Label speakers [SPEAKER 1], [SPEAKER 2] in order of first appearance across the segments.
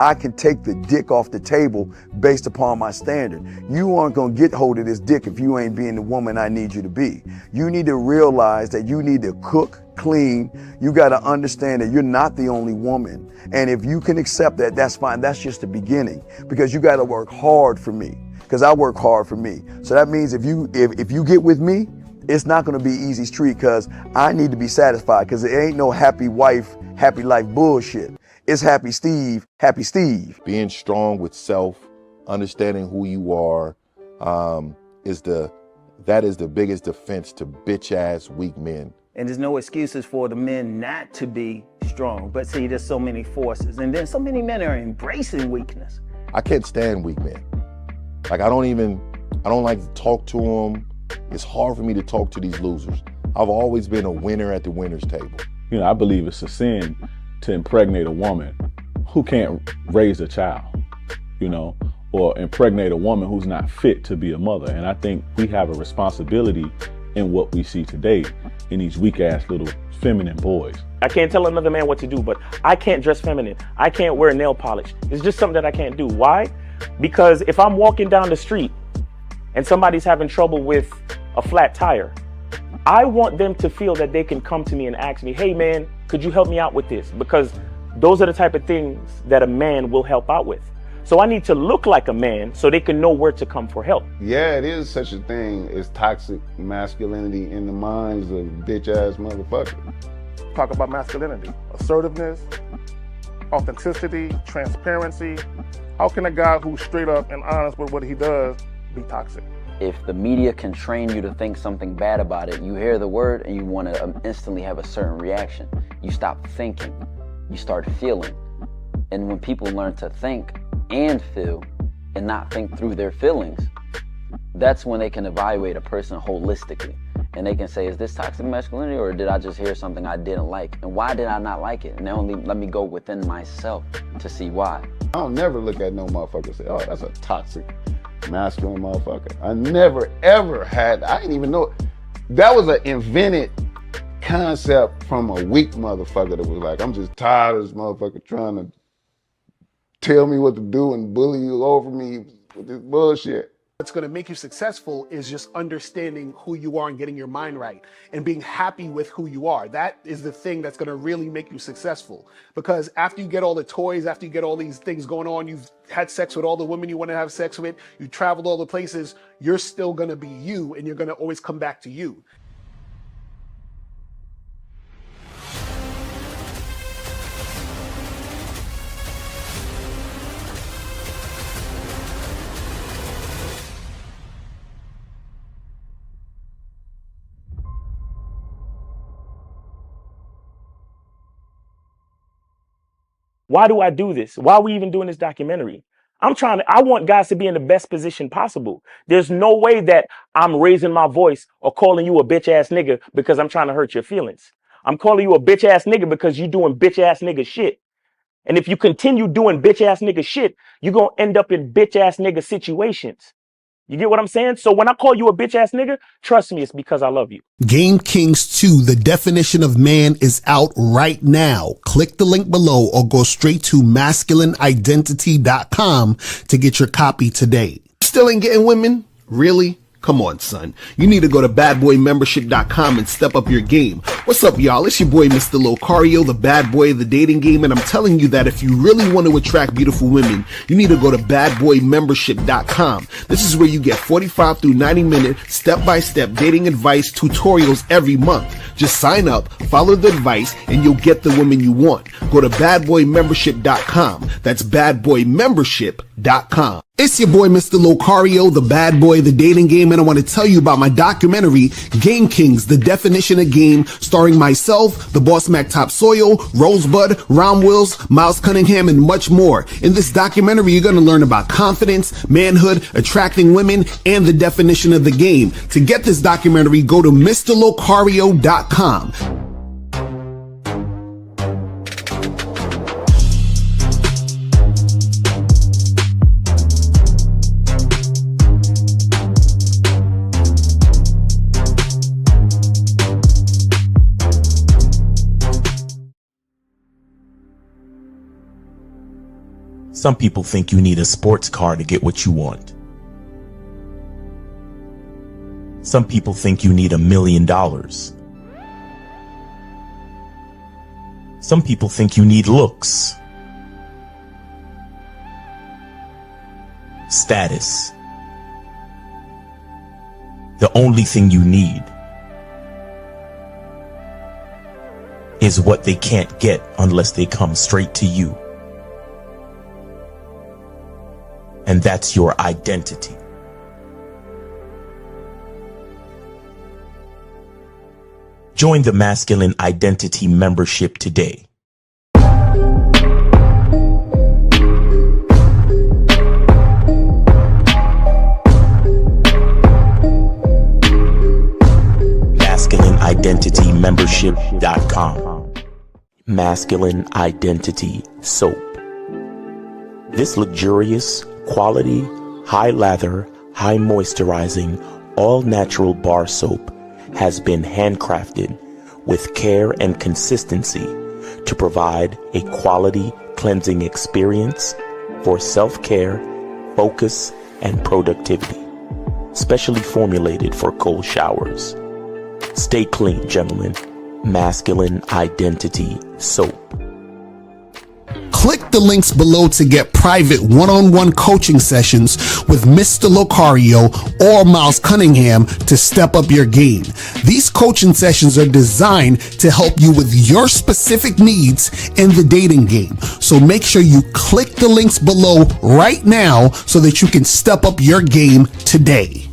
[SPEAKER 1] I can take the dick off the table based upon my standard. You aren't gonna get hold of this dick if you ain't being the woman I need you to be. You need to realize that you need to cook, clean. You gotta understand that you're not the only woman. And if you can accept that, that's fine. That's just the beginning, because you gotta work hard for me, because I work hard for me. So that means if you get with me, it's not gonna be easy street, because I need to be satisfied, because it ain't no happy wife, happy life bullshit. It's happy Steve, happy Steve.
[SPEAKER 2] Being strong with self, understanding who you are, is the biggest defense to bitch ass weak men.
[SPEAKER 3] And there's no excuses for the men not to be strong. But see, there's so many forces, and then so many men are embracing weakness.
[SPEAKER 2] I can't stand weak men. Like I don't like to talk to them. It's hard for me to talk to these losers. I've always been a winner at the winner's table.
[SPEAKER 4] You know, I believe it's a sin to impregnate a woman who can't raise a child, you know, or impregnate a woman who's not fit to be a mother. And I think we have a responsibility in what we see today in these weak ass little feminine boys.
[SPEAKER 5] I can't tell another man what to do, but I can't dress feminine. I can't wear nail polish. It's just something that I can't do. Why? Because if I'm walking down the street and somebody's having trouble with a flat tire, I want them to feel that they can come to me and ask me, hey man, could you help me out with this? Because those are the type of things that a man will help out with. So I need to look like a man so they can know where to come for help.
[SPEAKER 6] Yeah, it is such a thing as toxic masculinity in the minds of bitch ass motherfuckers.
[SPEAKER 7] Talk about masculinity, assertiveness, authenticity, transparency. How can a guy who's straight up and honest with what he does be toxic?
[SPEAKER 8] If the media can train you to think something bad about it, you hear the word and you want to instantly have a certain reaction. You stop thinking, you start feeling. And when people learn to think and feel and not think through their feelings, that's when they can evaluate a person holistically. And they can say, is this toxic masculinity, or did I just hear something I didn't like? And why did I not like it? And they only let me go within myself to see why.
[SPEAKER 6] I don't never look at no motherfucker and say, oh, that's a toxic masculine motherfucker. I never ever had, I didn't even know. That was an invented concept from a weak motherfucker that was like, I'm just tired of this motherfucker trying to tell me what to do and bully you over me with this bullshit.
[SPEAKER 9] What's going to make you successful is just understanding who you are and getting your mind right and being happy with who you are. That is the thing that's going to really make you successful. Because after you get all the toys, after you get all these things going on, you've had sex with all the women you want to have sex with, you traveled all the places, you're still going to be you, and you're going to always come back to you.
[SPEAKER 5] Why do I do this? Why are we even doing this documentary? I want guys to be in the best position possible. There's no way that I'm raising my voice or calling you a bitch ass nigga because I'm trying to hurt your feelings. I'm calling you a bitch ass nigga because you're doing bitch ass nigga shit. And if you continue doing bitch ass nigga shit, you're going to end up in bitch ass nigga situations. You get what I'm saying? So when I call you a bitch ass nigga, trust me, it's because I love you.
[SPEAKER 10] Game Kings 2, The Definition of Man, is out right now. Click the link below or go straight to masculineidentity.com to get your copy today. Still ain't getting women? Really? Come on, son. You need to go to badboymembership.com and step up your game. What's up, y'all? It's your boy, Mr. Locario, the bad boy of the dating game, and I'm telling you that if you really want to attract beautiful women, you need to go to badboymembership.com. This is where you get 45 through 90-minute step-by-step dating advice tutorials every month. Just sign up, follow the advice, and you'll get the woman you want. Go to badboymembership.com. That's badboymembership.com. It's your boy, Mr. Locario, the bad boy of the dating game, and I want to tell you about my documentary, Game Kings, The Definition of Game, starring myself, the Boss Mac Topsoil, Rosebud, Ron Wills, Miles Cunningham, and much more. In this documentary, you're going to learn about confidence, manhood, attracting women, and the definition of the game. To get this documentary, go to MrLocario.com.
[SPEAKER 11] Some people think you need a sports car to get what you want. Some people think you need $1 million. Some people think you need looks, status. The only thing you need is what they can't get unless they come straight to you. And that's your identity. Join the Masculine Identity membership today. MasculineIdentityMembership.com. Masculine Identity Soap. This luxurious, quality, high lather, high moisturizing, all natural bar soap has been handcrafted with care and consistency to provide a quality cleansing experience for self-care, focus, and productivity. Specially formulated for cold showers. Stay clean, gentlemen. Masculine Identity Soap.
[SPEAKER 10] Click the links below to get private one-on-one coaching sessions with Mr. Locario or Miles Cunningham to step up your game. These coaching sessions are designed to help you with your specific needs in the dating game. So make sure you click the links below right now so that you can step up your game today.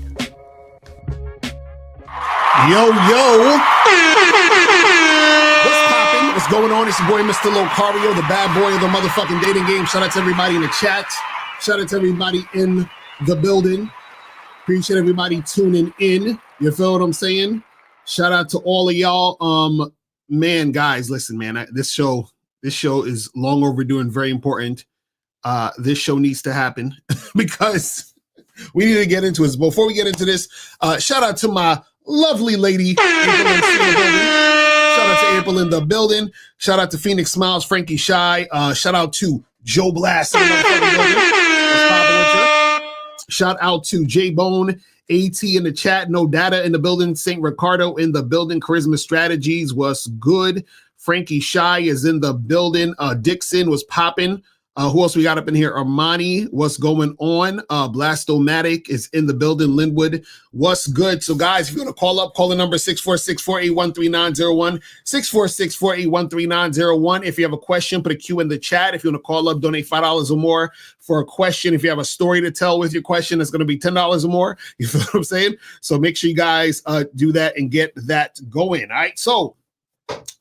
[SPEAKER 10] Yo. What's going on? It's your boy, Mr. Locario, the bad boy of the motherfucking dating game. Shout out to everybody in the chat. Shout out to everybody in the building. Appreciate everybody tuning in. You feel what I'm saying? Shout out to all of y'all. Man, guys, listen, man. This show is long overdue and very important. This show needs to happen because we need to get into it. Before we get into this, shout out to my lovely lady. Shout out to April in the building. Shout out to Phoenix Smiles, Frankie Shy. Shout out to Joe Blast in the building. Shout out to J Bone, AT in the chat, No Data in the building, St. Ricardo in the building, Charisma Strategies was good. Frankie Shy is in the building. Dixon was popping. Who else we got up in here? Armani, what's going on? Blastomatic is in the building. Linwood, what's good? So guys, if you want to call up, call the number 646-481-3901, 646-481-3901. If you have a question, put a Q in the chat. If you want to call up, donate $5 or more for a question. If you have a story to tell with your question, it's going to be $10 or more. You feel what I'm saying? So make sure you guys do that and get that going. All right, so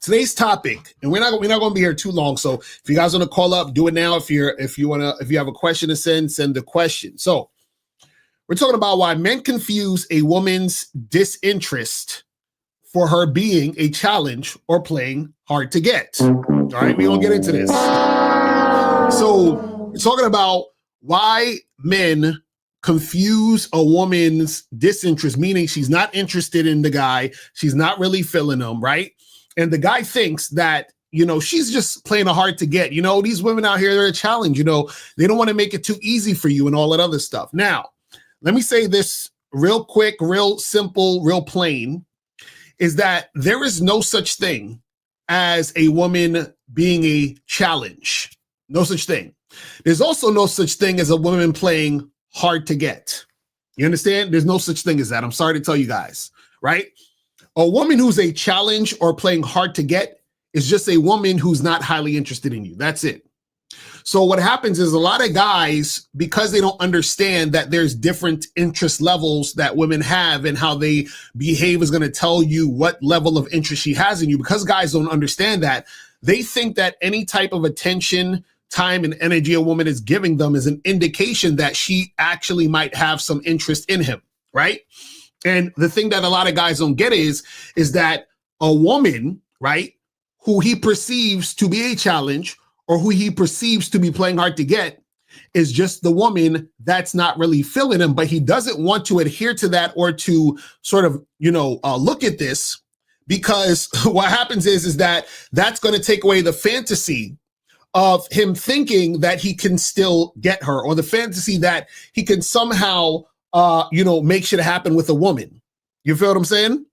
[SPEAKER 10] today's topic, and we're not going to be here too long. So if you guys want to call up, do it now. If you have a question to send the question. So we're talking about why men confuse a woman's disinterest for her being a challenge or playing hard to get. All right, we're going to get into this. So we're talking about why men confuse a woman's disinterest, meaning she's not interested in the guy. She's not really feeling him, right? And the guy thinks that, she's just playing a hard to get. These women out here, they're a challenge. They don't want to make it too easy for you and all that other stuff. Now, let me say this real quick, real simple, real plain, is that there is no such thing as a woman being a challenge. No such thing. There's also no such thing as a woman playing hard to get. You understand? There's no such thing as that. I'm sorry to tell you guys, right? A woman who's a challenge or playing hard to get is just a woman who's not highly interested in you. That's it. So what happens is a lot of guys, because they don't understand that there's different interest levels that women have and how they behave is going to tell you what level of interest she has in you. Because guys don't understand that, they think that any type of attention, time, and energy a woman is giving them is an indication that she actually might have some interest in him, right? And the thing that a lot of guys don't get is that a woman, right, who he perceives to be a challenge or who he perceives to be playing hard to get is just the woman that's not really feeling him, but he doesn't want to adhere to that or to sort of, look at this, because what happens is that that's going to take away the fantasy of him thinking that he can still get her, or the fantasy that he can somehow, make shit happen with a woman. You feel what I'm saying?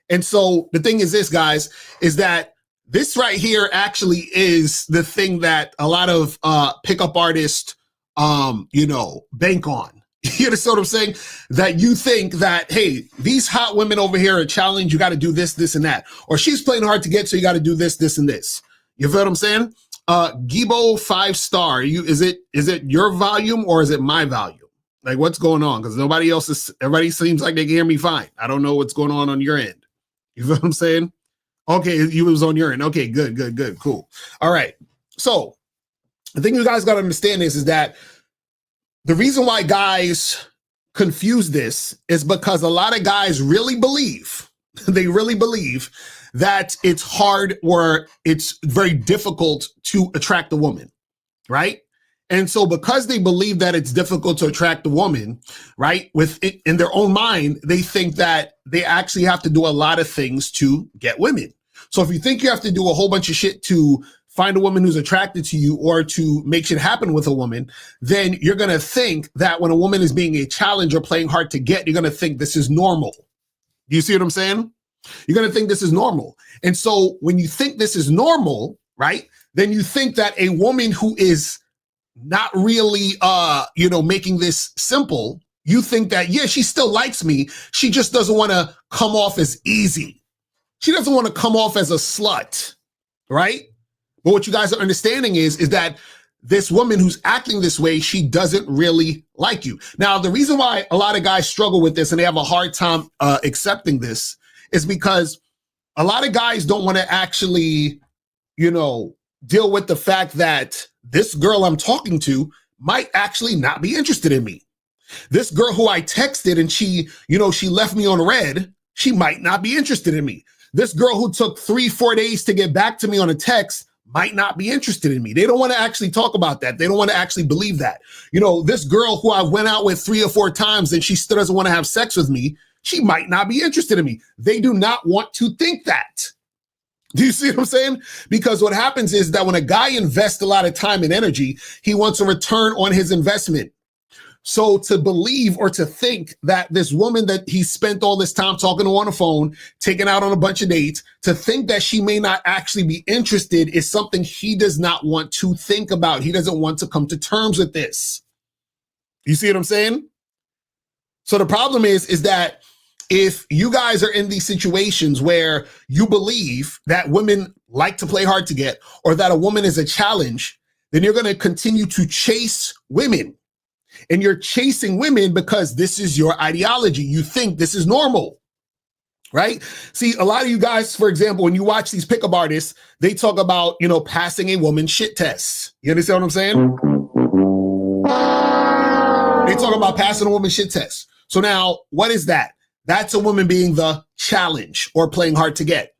[SPEAKER 10] And so the thing is this, guys, is that this right here actually is the thing that a lot of pickup artists, bank on. You understand what I'm saying? That you think that, hey, these hot women over here are challenged. You got to do this, this, and that. Or she's playing hard to get, so you got to do this, this, and this. You feel what I'm saying? Gibo 5-star. Is it your volume or is it my volume? Like, what's going on? Because everybody seems like they can hear me fine. I don't know what's going on your end. You feel what I'm saying? Okay, it was on your end. Okay, good, cool. All right. So the thing you guys got to understand is that the reason why guys confuse this is because a lot of guys really believe, that it's hard or it's very difficult to attract a woman, right? And so because they believe that it's difficult to attract a woman, right, with it in their own mind, they think that they actually have to do a lot of things to get women. So if you think you have to do a whole bunch of shit to find a woman who's attracted to you or to make shit happen with a woman, then you're going to think that when a woman is being a challenge or playing hard to get, you're going to think this is normal. Do you see what I'm saying? You're going to think this is normal. And so when you think this is normal, right, then you think that a woman who is not really, making this simple, you think that, yeah, she still likes me. She just doesn't want to come off as easy. She doesn't want to come off as a slut, right? But what you guys are understanding is that this woman who's acting this way, she doesn't really like you. Now, the reason why a lot of guys struggle with this and they have a hard time accepting this is because a lot of guys don't want to actually, deal with the fact that this girl I'm talking to might actually not be interested in me. This girl who I texted and she left me on red, she might not be interested in me. This girl who took 3-4 days to get back to me on a text might not be interested in me. They don't want to actually talk about that. They don't want to actually believe that. This girl who I went out with 3 or 4 times and she still doesn't want to have sex with me, she might not be interested in me. They do not want to think that. Do you see what I'm saying? Because what happens is that when a guy invests a lot of time and energy, he wants a return on his investment. So to believe or to think that this woman that he spent all this time talking to on the phone, taking out on a bunch of dates, to think that she may not actually be interested is something he does not want to think about. He doesn't want to come to terms with this. You see what I'm saying? So the problem is that if you guys are in these situations where you believe that women like to play hard to get or that a woman is a challenge, then you're going to continue to chase women. And you're chasing women because this is your ideology. You think this is normal, right? See, a lot of you guys, for example, when you watch these pickup artists, they talk about, passing a woman shit test. You understand what I'm saying? They talk about passing a woman shit test. So now, what is that? That's a woman being the challenge or playing hard to get.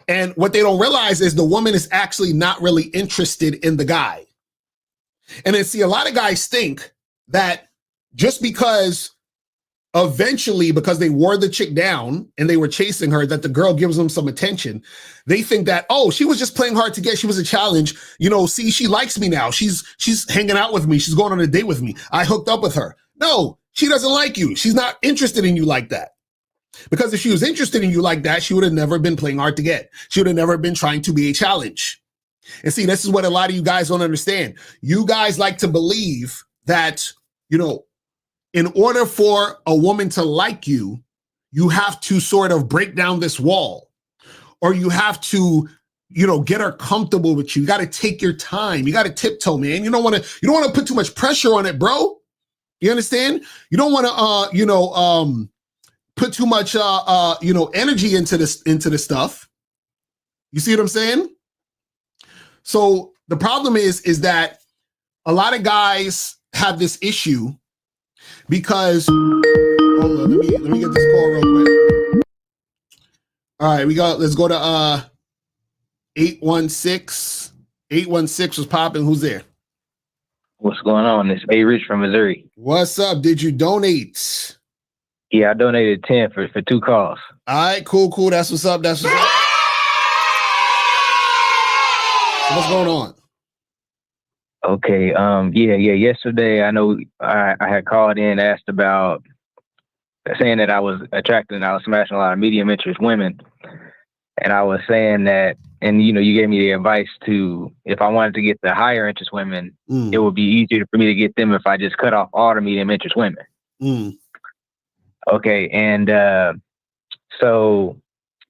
[SPEAKER 10] And what they don't realize is the woman is actually not really interested in the guy. And then see, a lot of guys think that just because eventually, because they wore the chick down and they were chasing her, that the girl gives them some attention. They think that, oh, she was just playing hard to get. She was a challenge. See, she likes me now. She's hanging out with me. She's going on a date with me. I hooked up with her. No, she doesn't like you. She's not interested in you like that. Because if she was interested in you like that, she would have never been playing hard to get. She would have never been trying to be a challenge. And see, this is what a lot of you guys don't understand. You guys like to believe that, in order for a woman to like you, you have to sort of break down this wall, or you have to, get her comfortable with you. You got to take your time. You got to tiptoe, man. You don't want to put too much pressure on it, bro. You understand? You don't want to, put too much, energy into this stuff. You see what I'm saying? So the problem is that a lot of guys have this issue because, hold on, let me get this call real quick. All right, let's go to 816. 816 was popping. Who's there?
[SPEAKER 12] What's going on? It's A Rich from Missouri.
[SPEAKER 10] What's up? Did you donate?
[SPEAKER 12] Yeah, I donated 10 for 2 calls. All
[SPEAKER 10] right, cool. That's what's up.
[SPEAKER 9] What's going on?
[SPEAKER 12] Okay. Yeah. Yesterday, I know I had called in, asked about saying that I was attracted and I was smashing a lot of medium interest women. And I was saying that, and you gave me the advice to, if I wanted to get the higher interest women, it would be easier for me to get them if I just cut off all the medium interest women. Okay. And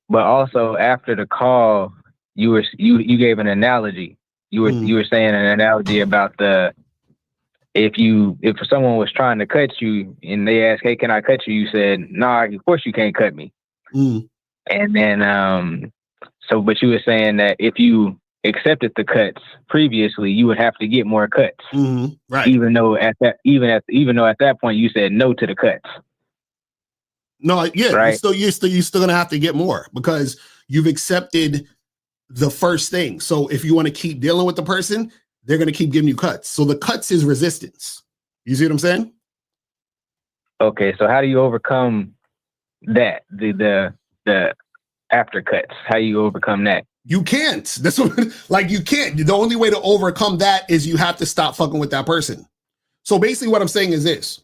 [SPEAKER 12] but also after the call, you gave an analogy. You were saying an analogy about if someone was trying to cut you and they asked, "Hey, can I cut you?" You said, "Nah, of course you can't cut me." And then but you were saying that if you accepted the cuts previously, you would have to get more cuts.
[SPEAKER 9] Right.
[SPEAKER 12] Even though at that point you said no to the cuts.
[SPEAKER 9] No, yeah,
[SPEAKER 12] right?
[SPEAKER 9] you're still gonna have to get more because you've accepted the first thing. So if you want to keep dealing with the person, they're gonna keep giving you cuts. So the cuts is resistance. You see what I'm saying?
[SPEAKER 12] Okay, so how do you overcome that? The after cuts. How do you overcome that?
[SPEAKER 9] You can't. That's what, you can't. The only way to overcome that is you have to stop fucking with that person. So basically what I'm saying is this.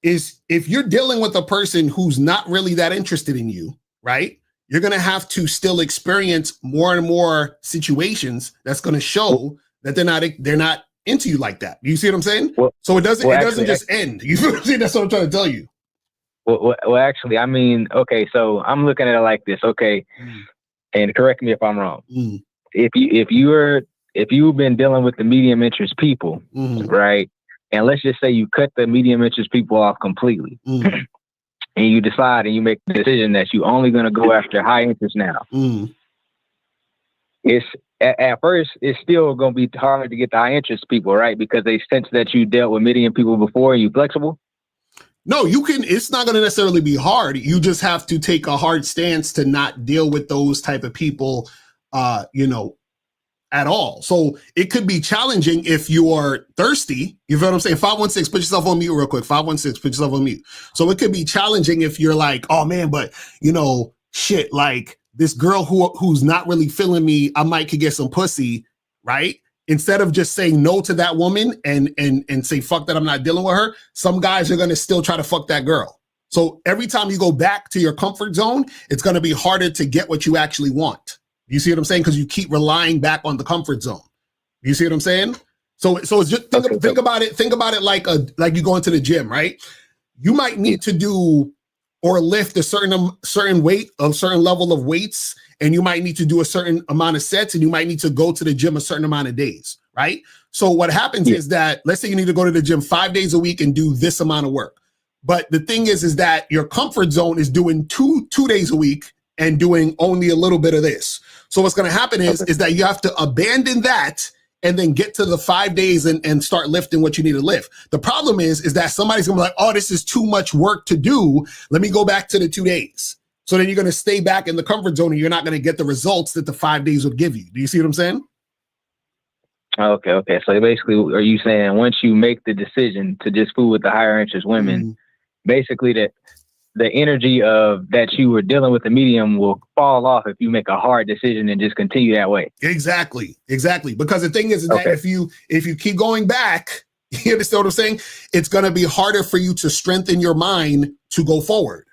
[SPEAKER 9] Is if you're dealing with a person who's not really that interested in you, right? You're going to have to still experience more and more situations that's going to show that they're not into you like that. You see what I'm saying? So it doesn't just end. You know what I'm saying? That's what I'm trying to tell you.
[SPEAKER 12] Well, actually, I mean, okay, so I'm looking at it like this, okay, and correct me if I'm wrong. If you've been dealing with the medium interest people, right? And let's just say you cut the medium interest people off completely, and you decide and you make the decision that you're only going to go after high interest now. It's at first it's still going to be hard to get the high interest people, right? Because they sense that you dealt with medium people before and you flexible.
[SPEAKER 9] No, you can. It's not going to necessarily be hard. You just have to take a hard stance to not deal with those type of people, at all. So it could be challenging if you are thirsty. You know what I'm saying? 516, put yourself on mute real quick. 516, put yourself on mute. So it could be challenging if you're like, oh man, but shit, like this girl who's not really feeling me, I might could get some pussy, right? Instead of just saying no to that woman and say, fuck that, I'm not dealing with her. Some guys are going to still try to fuck that girl. So every time you go back to your comfort zone, it's going to be harder to get what you actually want. You see what I'm saying? Because you keep relying back on the comfort zone. You see what I'm saying? So it's just think about it. Think about it like you go into the gym, right? You might need to do or lift a certain weight, a certain level of weights, and you might need to do a certain amount of sets, and you might need to go to the gym a certain amount of days, right? So what happens is that, let's say you need to go to the gym 5 days a week and do this amount of work. But the thing is that your comfort zone is doing two days a week and doing only a little bit of this. So what's going to happen is that you have to abandon that and then get to the 5 days and start lifting what you need to lift. The problem is that somebody's going to be like, oh, this is too much work to do. Let me go back to the 2 days. So then you're going to stay back in the comfort zone and you're not going to get the results that the 5 days would give you. Do you see what I'm saying?
[SPEAKER 12] Okay. So basically, are you saying once you make the decision to just fool with the higher interest women, basically that the energy of that you were dealing with the medium will fall off if you make a hard decision and just continue that way?
[SPEAKER 9] Exactly. Because the thing is that if you keep going back, you understand what I'm saying? It's going to be harder for you to strengthen your mind to go forward.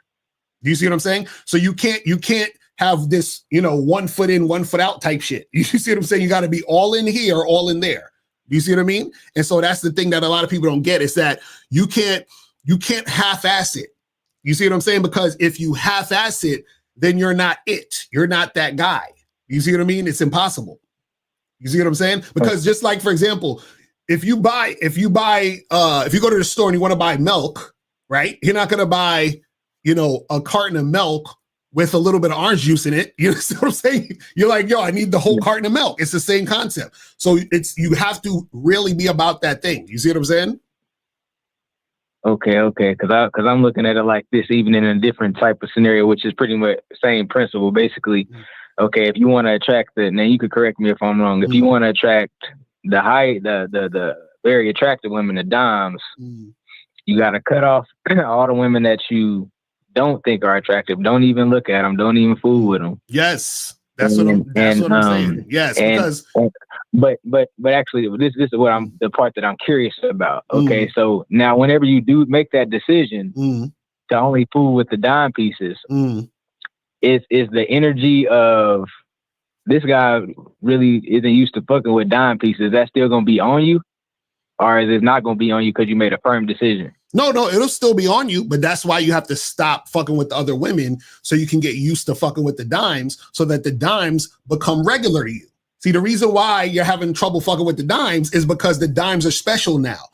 [SPEAKER 9] Do you see what I'm saying? So you can't have this, 1 foot in, 1 foot out type shit. You see what I'm saying? You got to be all in here, all in there. Do you see what I mean? And so that's the thing that a lot of people don't get is that you can't half-ass it. You see what I'm saying? Because if you half-ass it, then you're not it. You're not that guy. You see what I mean? It's impossible. You see what I'm saying? Because just like, for example, if you go to the store and you want to buy milk, right? You're not going to buy, a carton of milk with a little bit of orange juice in it. You know what I'm saying? You're like, yo, I need the whole carton of milk. It's the same concept. So you have to really be about that thing. You see what I'm saying?
[SPEAKER 12] Okay. Because I'm looking at it like this, even in a different type of scenario, which is pretty much the same principle. Basically, okay, if you want to attract now you could correct me if I'm wrong. If you want to attract the very attractive women, the doms, you got to cut off all the women that you don't think are attractive. Don't even look at them. Don't even fool with them.
[SPEAKER 9] Yes, That's what I'm saying. Yes, because
[SPEAKER 12] but actually, this is what the part that I'm curious about. Okay, so now whenever you do make that decision to only fool with the dime pieces, is the energy of this guy really isn't used to fucking with dime pieces? Is that still gonna be on you, or is it not gonna be on you because you made a firm decision?
[SPEAKER 9] No, it'll still be on you, but that's why you have to stop fucking with the other women so you can get used to fucking with the dimes so that the dimes become regular to you. See, the reason why you're having trouble fucking with the dimes is because the dimes are special now.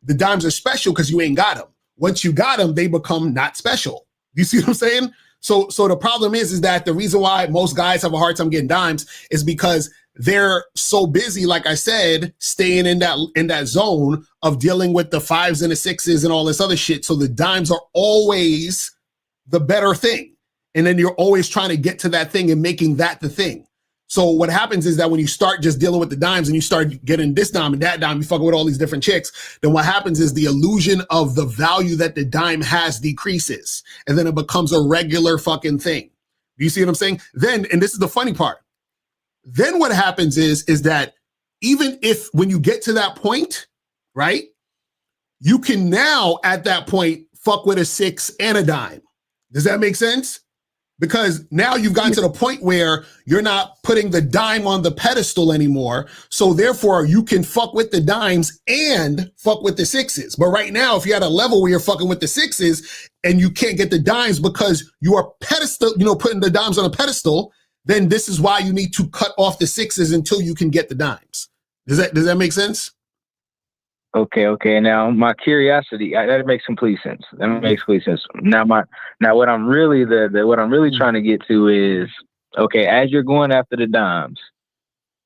[SPEAKER 9] The dimes are special because you ain't got them. Once you got them, they become not special. You see what I'm saying? So the problem is that the reason why most guys have a hard time getting dimes is because they're so busy, like I said, staying in that zone of dealing with the 5s and the 6s and all this other shit. So the dimes are always the better thing. And then you're always trying to get to that thing and making that the thing. So what happens is that when you start just dealing with the dimes and you start getting this dime and that dime, you fucking with all these different chicks, then what happens is the illusion of the value that the dime has decreases. And then it becomes a regular fucking thing. Do you see what I'm saying? Then, and this is the funny part, then what happens is that even if when you get to that point, right, you can now at that point fuck with a 6 and a dime. Does that make sense? Because now you've gotten to the point where you're not putting the dime on the pedestal anymore. So therefore you can fuck with the dimes and fuck with the 6s. But right now, if you're at a level where you're fucking with the 6s and you can't get the dimes because you are pedestal, putting the dimes on a pedestal, then this is why you need to cut off the 6s until you can get the dimes. Does that make sense?
[SPEAKER 12] Okay. Now my curiosity, that makes complete sense. That makes complete sense. Now what I'm really trying to get to is, okay, as you're going after the dimes,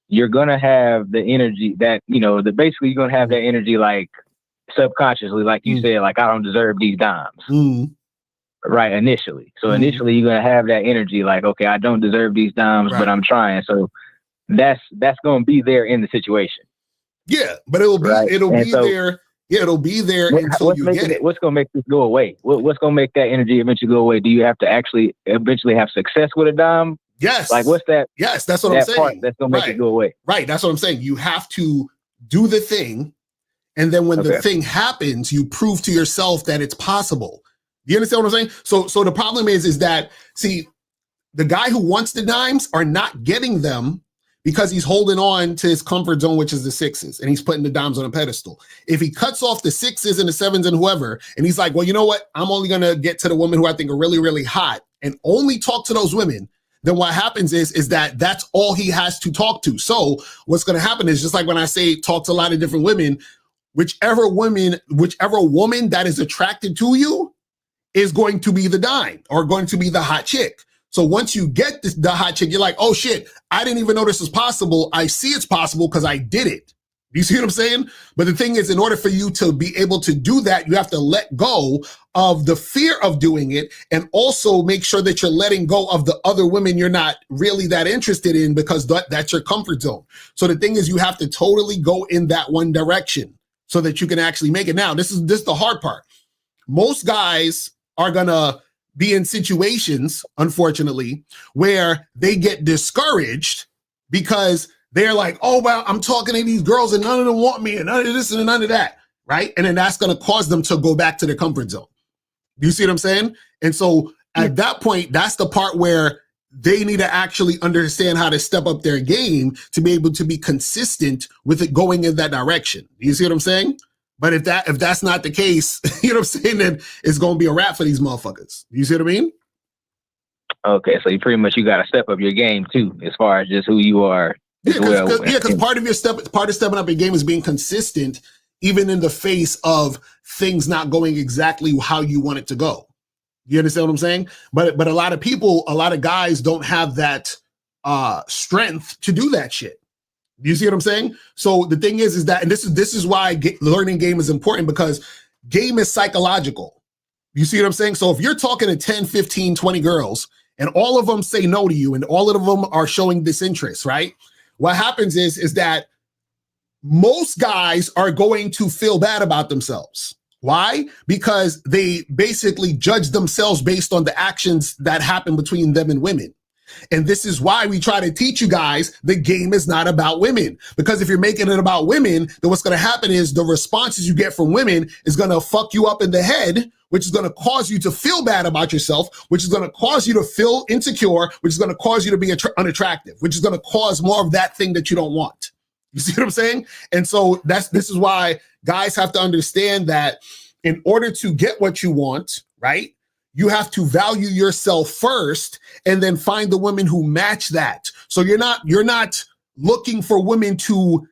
[SPEAKER 12] you're gonna have the energy that, basically you're gonna have that energy like subconsciously, like you said, like I don't deserve these dimes. Right, initially. So initially you're gonna have that energy like, okay, I don't deserve these dimes, but I'm trying. So that's gonna be there in the situation.
[SPEAKER 9] Yeah, but it'll be there. Yeah, it'll be there until you get it.
[SPEAKER 12] What's gonna make this go away? What's gonna make that energy eventually go away? Do you have to actually eventually have success with a dime?
[SPEAKER 9] Yes.
[SPEAKER 12] Like what's that?
[SPEAKER 9] Yes, that's what I'm saying.
[SPEAKER 12] Part that's gonna make it go away.
[SPEAKER 9] Right, that's what I'm saying. You have to do the thing, and then when the thing happens, you prove to yourself that it's possible. You understand what I'm saying? So the problem is that, see, the guy who wants the dimes are not getting them because he's holding on to his comfort zone, which is the 6s, and he's putting the dimes on a pedestal. If he cuts off the 6s and the 7s and whoever, and he's like, well, you know what? I'm only going to get to the women who I think are really, really hot and only talk to those women, then what happens is that that's all he has to talk to. So what's going to happen is, just like when I say talk to a lot of different women, whichever woman that is attracted to you is going to be the dime or going to be the hot chick. So once you get the hot chick, you're like, oh shit, I didn't even know this was possible. I see it's possible because I did it. You see what I'm saying? But the thing is, in order for you to be able to do that, you have to let go of the fear of doing it and also make sure that you're letting go of the other women you're not really that interested in because that's your comfort zone. So the thing is, you have to totally go in that one direction so that you can actually make it. Now, this is the hard part. Most guys are gonna be in situations, unfortunately, where they get discouraged because they're like, oh, well, I'm talking to these girls and none of them want me and none of this and none of that, right? And then that's going to cause them to go back to their comfort zone. Do you see what I'm saying? And so at that point, that's the part where they need to actually understand how to step up their game to be able to be consistent with it going in that direction. Do you see what I'm saying? But if that's not the case, you know what I'm saying, then it's going to be a wrap for these motherfuckers. You see what I mean?
[SPEAKER 12] Okay, so you got to step up your game too, as far as just who you are.
[SPEAKER 9] Because part of stepping up your game is being consistent, even in the face of things not going exactly how you want it to go. You understand what I'm saying? But a lot of guys don't have that strength to do that shit. Do you see what I'm saying? So the thing is that, and this is why learning game is important, because game is psychological. You see what I'm saying? So if you're talking to 10, 15, 20 girls and all of them say no to you and all of them are showing disinterest, right? What happens is that most guys are going to feel bad about themselves. Why? Because they basically judge themselves based on the actions that happen between them and women.
[SPEAKER 10] And this is why we try to teach you guys the game is not about women. Because if you're making it about women, then what's going to happen is the responses you get from women is going to fuck you up in the head, which is going to cause you to feel bad about yourself, which is going to cause you to feel insecure, which is going to cause you to be unattractive, which is going to cause more of that thing that you don't want. You see what I'm saying? And so this is why guys have to understand that in order to get what you want, right? You have to value yourself first and then find the women who match that. So you're not looking for women to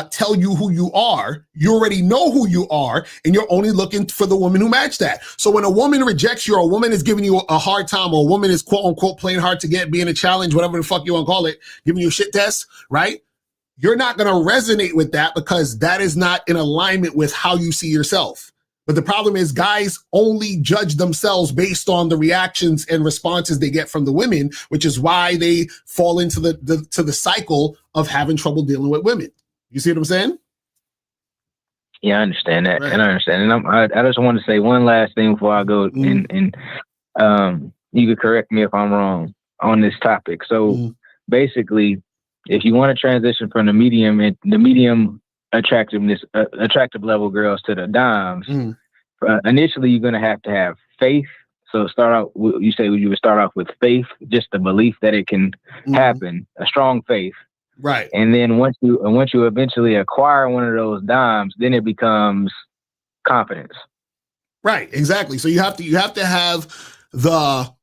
[SPEAKER 10] tell you who you are. You already know who you are, and you're only looking for the women who match that. So when a woman rejects you, or a woman is giving you a hard time, or a woman is quote unquote playing hard to get, being a challenge, whatever the fuck you want to call it, giving you a shit test, right? You're not going to resonate with that because that is not in alignment with how you see yourself. But the problem is guys only judge themselves based on the reactions and responses they get from the women, which is why they fall into the cycle of having trouble dealing with women. You see what I'm saying?
[SPEAKER 12] Yeah, I understand that.
[SPEAKER 10] Right.
[SPEAKER 12] And I understand. And I just want to say one last thing before I go, and you could correct me if I'm wrong on this topic. So basically, if you want to transition from the medium attractive level girls to the dimes, initially you're going to have faith. So you would start off with faith, just the belief that it can happen, a strong faith.
[SPEAKER 10] Right.
[SPEAKER 12] And then once you eventually acquire one of those dimes, then it becomes confidence.
[SPEAKER 10] Right. Exactly. So you have to have the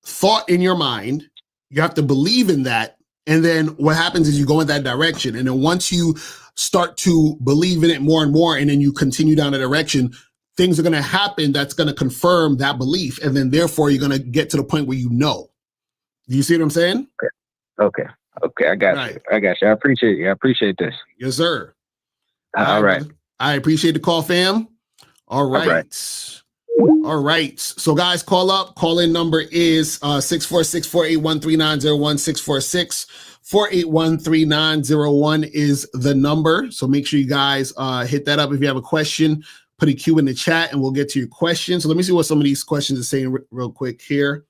[SPEAKER 10] thought in your mind. You have to believe in that. And then what happens is you go in that direction. And then once you start to believe in it more and more, and then you continue down the direction, things are going to happen that's going to confirm that belief. And then therefore you're going to get to the point where you know. Do you see what I'm saying?
[SPEAKER 12] Okay. I got you. I appreciate you. I appreciate this.
[SPEAKER 10] Yes, sir.
[SPEAKER 12] All right.
[SPEAKER 10] I appreciate the call, fam. All right. All right. So guys, call in number is 646-481-3901, 646-481-3901 is the number. So make sure you guys hit that up. If you have a question, put a Q in the chat and we'll get to your question. So let me see what some of these questions are saying real quick here.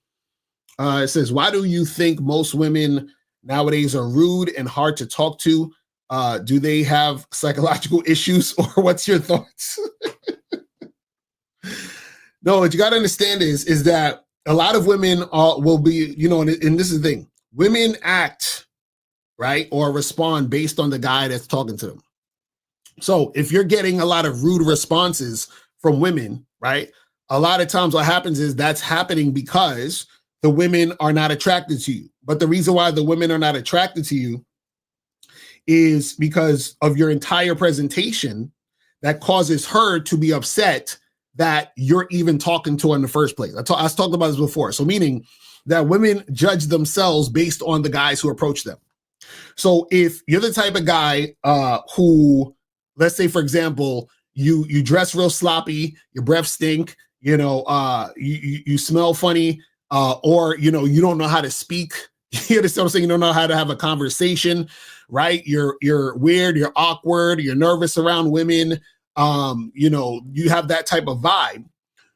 [SPEAKER 10] It says, why do you think most women nowadays are rude and hard to talk to? Do they have psychological issues, or what's your thoughts? No, what you got to understand is that a lot of women will be, and this is the thing, women act, right, or respond based on the guy that's talking to them. So if you're getting a lot of rude responses from women, right, a lot of times what happens is that's happening because the women are not attracted to you. But the reason why the women are not attracted to you is because of your entire presentation that causes her to be upset that you're even talking to her in the first place. I talked about this before. So meaning that women judge themselves based on the guys who approach them. So if you're the type of guy who, let's say, for example, you dress real sloppy, your breath stink, you smell funny, or, you don't know how to speak. You understand what I'm saying? You don't know how to have a conversation, right? You're weird, you're awkward, you're nervous around women. You have that type of vibe.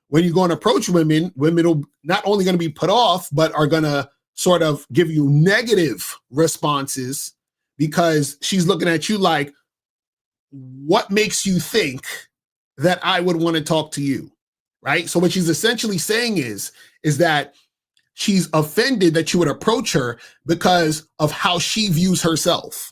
[SPEAKER 10] When you go and approach women will not only going to be put off, but are going to sort of give you negative responses because she's looking at you like, what makes you think that I would want to talk to you, right? So what she's essentially saying is that she's offended that you would approach her because of how she views herself,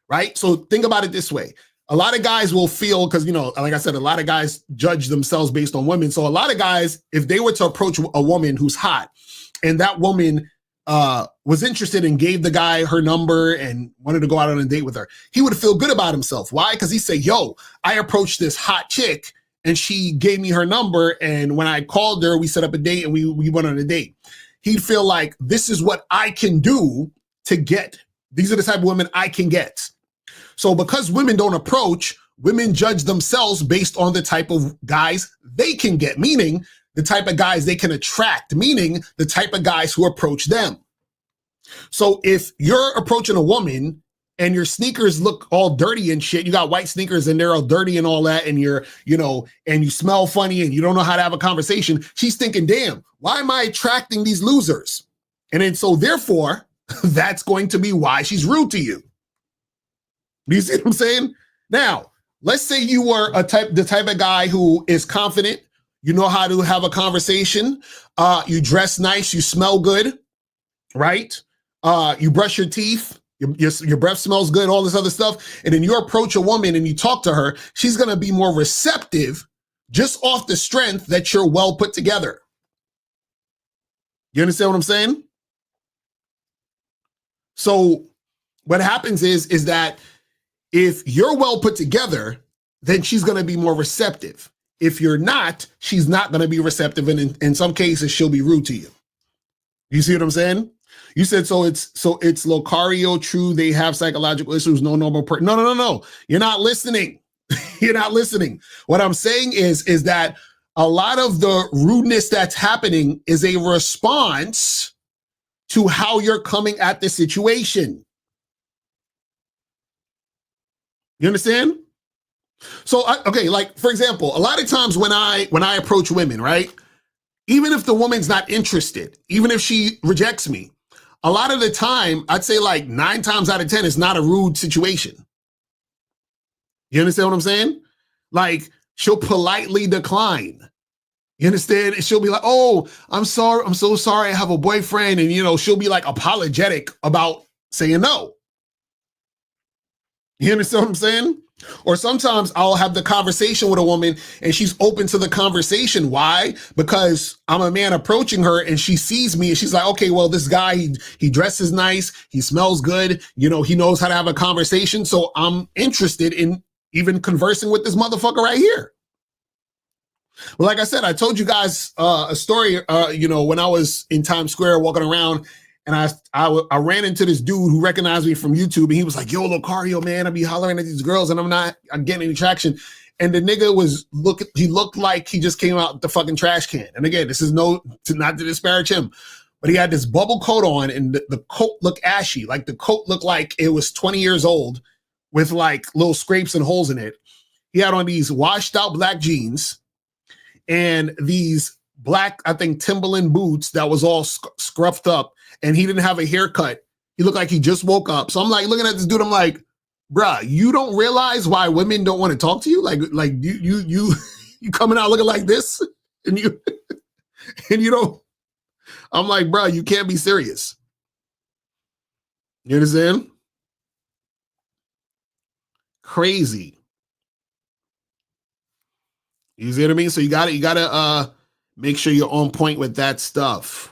[SPEAKER 10] right? So think about it this way. A lot of guys will feel, because, like I said, a lot of guys judge themselves based on women. So a lot of guys, if they were to approach a woman who's hot and that woman was interested and gave the guy her number and wanted to go out on a date with her, he would feel good about himself. Why? Because he say, yo, I approached this hot chick and she gave me her number. And when I called her, we set up a date and we went on a date. He'd feel like this is what I can do to get. These are the type of women I can get. So because women don't approach, women judge themselves based on the type of guys they can get, meaning the type of guys they can attract, meaning the type of guys who approach them. So if you're approaching a woman and your sneakers look all dirty and shit, you got white sneakers and they're all dirty and all that, and and you smell funny and you don't know how to have a conversation, she's thinking, damn, why am I attracting these losers? And then so therefore, that's going to be why she's rude to you. Do you see what I'm saying? Now, let's say you were the type of guy who is confident, you know how to have a conversation, you dress nice, you smell good, right? You brush your teeth, your breath smells good, all this other stuff. And then you approach a woman and you talk to her, she's going to be more receptive just off the strength that you're well put together. You understand what I'm saying? So what happens is that if you're well put together, then she's going to be more receptive. If you're not, she's not going to be receptive. And in some cases, she'll be rude to you. You see what I'm saying? You said, so it's Locario true. They have psychological issues. No normal person. No. You're not listening. You're not listening. What I'm saying is that a lot of the rudeness that's happening is a response to how you're coming at the situation. You understand? So, okay, like, for example, a lot of times when I approach women, right, even if the woman's not interested, even if she rejects me, a lot of the time, I'd say like 9 times out of 10, it's not a rude situation. You understand what I'm saying? Like, she'll politely decline. You understand? And she'll be like, oh, I'm sorry. I'm so sorry. I have a boyfriend. And, you know, she'll be like apologetic about saying no. You understand what I'm saying? Or sometimes I'll have the conversation with a woman and she's open to the conversation. Why? Because I'm a man approaching her and she sees me and she's like, okay, well, this guy, he dresses nice. He smells good. You know, he knows how to have a conversation. So I'm interested in even conversing with this motherfucker right here. Well, like I said, I told you guys a story, you know, when I was in Times Square walking around and I ran into this dude who recognized me from YouTube and he was like, yo, Locario, man, I be hollering at these girls and I'm getting any traction. And the nigga he looked like he just came out the fucking trash can. And again, this is not to disparage him, but he had this bubble coat on and the coat looked ashy. Like the coat looked like it was 20 years old with like little scrapes and holes in it. He had on these washed out black jeans and these black, I think, Timberland boots that was all scruffed up, and he didn't have a haircut. He looked like he just woke up. So I'm like looking at this dude, I'm like, bruh, you don't realize why women don't want to talk to you? Like you coming out looking like this? And you don't, I'm like, bruh, you can't be serious. You understand? Crazy. You see what I mean? So you gotta make sure you're on point with that stuff.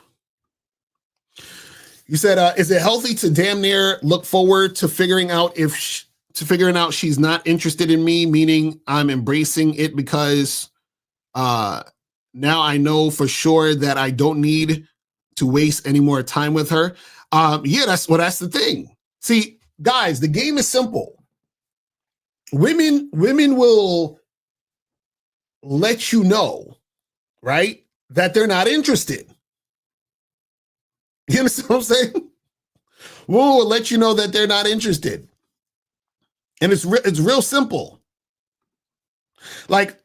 [SPEAKER 10] You said, is it healthy to damn near look forward to figuring out she's not interested in me, meaning I'm embracing it because now I know for sure that I don't need to waste any more time with her. Yeah, that's the thing. See, guys, the game is simple. Women will let you know, right, that they're not interested. You understand what I'm saying? We'll let you know that they're not interested. And it's real simple. Like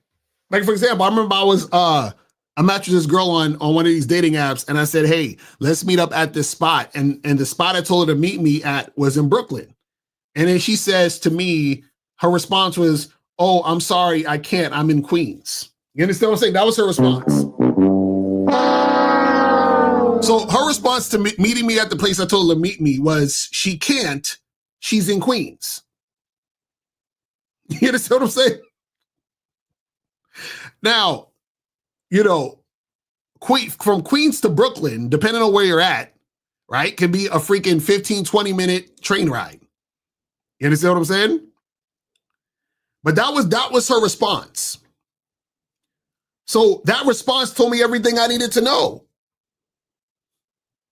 [SPEAKER 10] for example, I remember I matched with this girl on one of these dating apps and I said, hey, let's meet up at this spot. And the spot I told her to meet me at was in Brooklyn. And then she says to me, her response was, oh, I'm sorry, I can't. I'm in Queens. You understand what I'm saying? That was her response. So her response to meeting me at the place I told her to meet me was, she can't. She's in Queens. You understand what I'm saying? Now, you know, from Queens to Brooklyn, depending on where you're at, right, can be a freaking 15, 20-minute train ride. You understand what I'm saying? But that was her response. So that response told me everything I needed to know.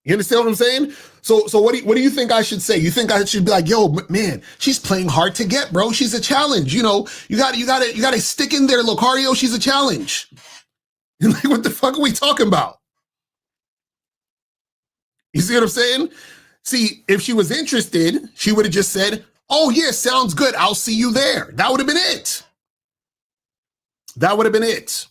[SPEAKER 10] You understand what I'm saying? So what do you think I should say? You think I should be like, yo, man, she's playing hard to get, bro. She's a challenge. You know, you gotta stick in there, Locario. She's a challenge. Like, what the fuck are we talking about? You see what I'm saying? See, if she was interested, she would have just said, oh yeah, sounds good. I'll see you there. That would have been it. That would have been it.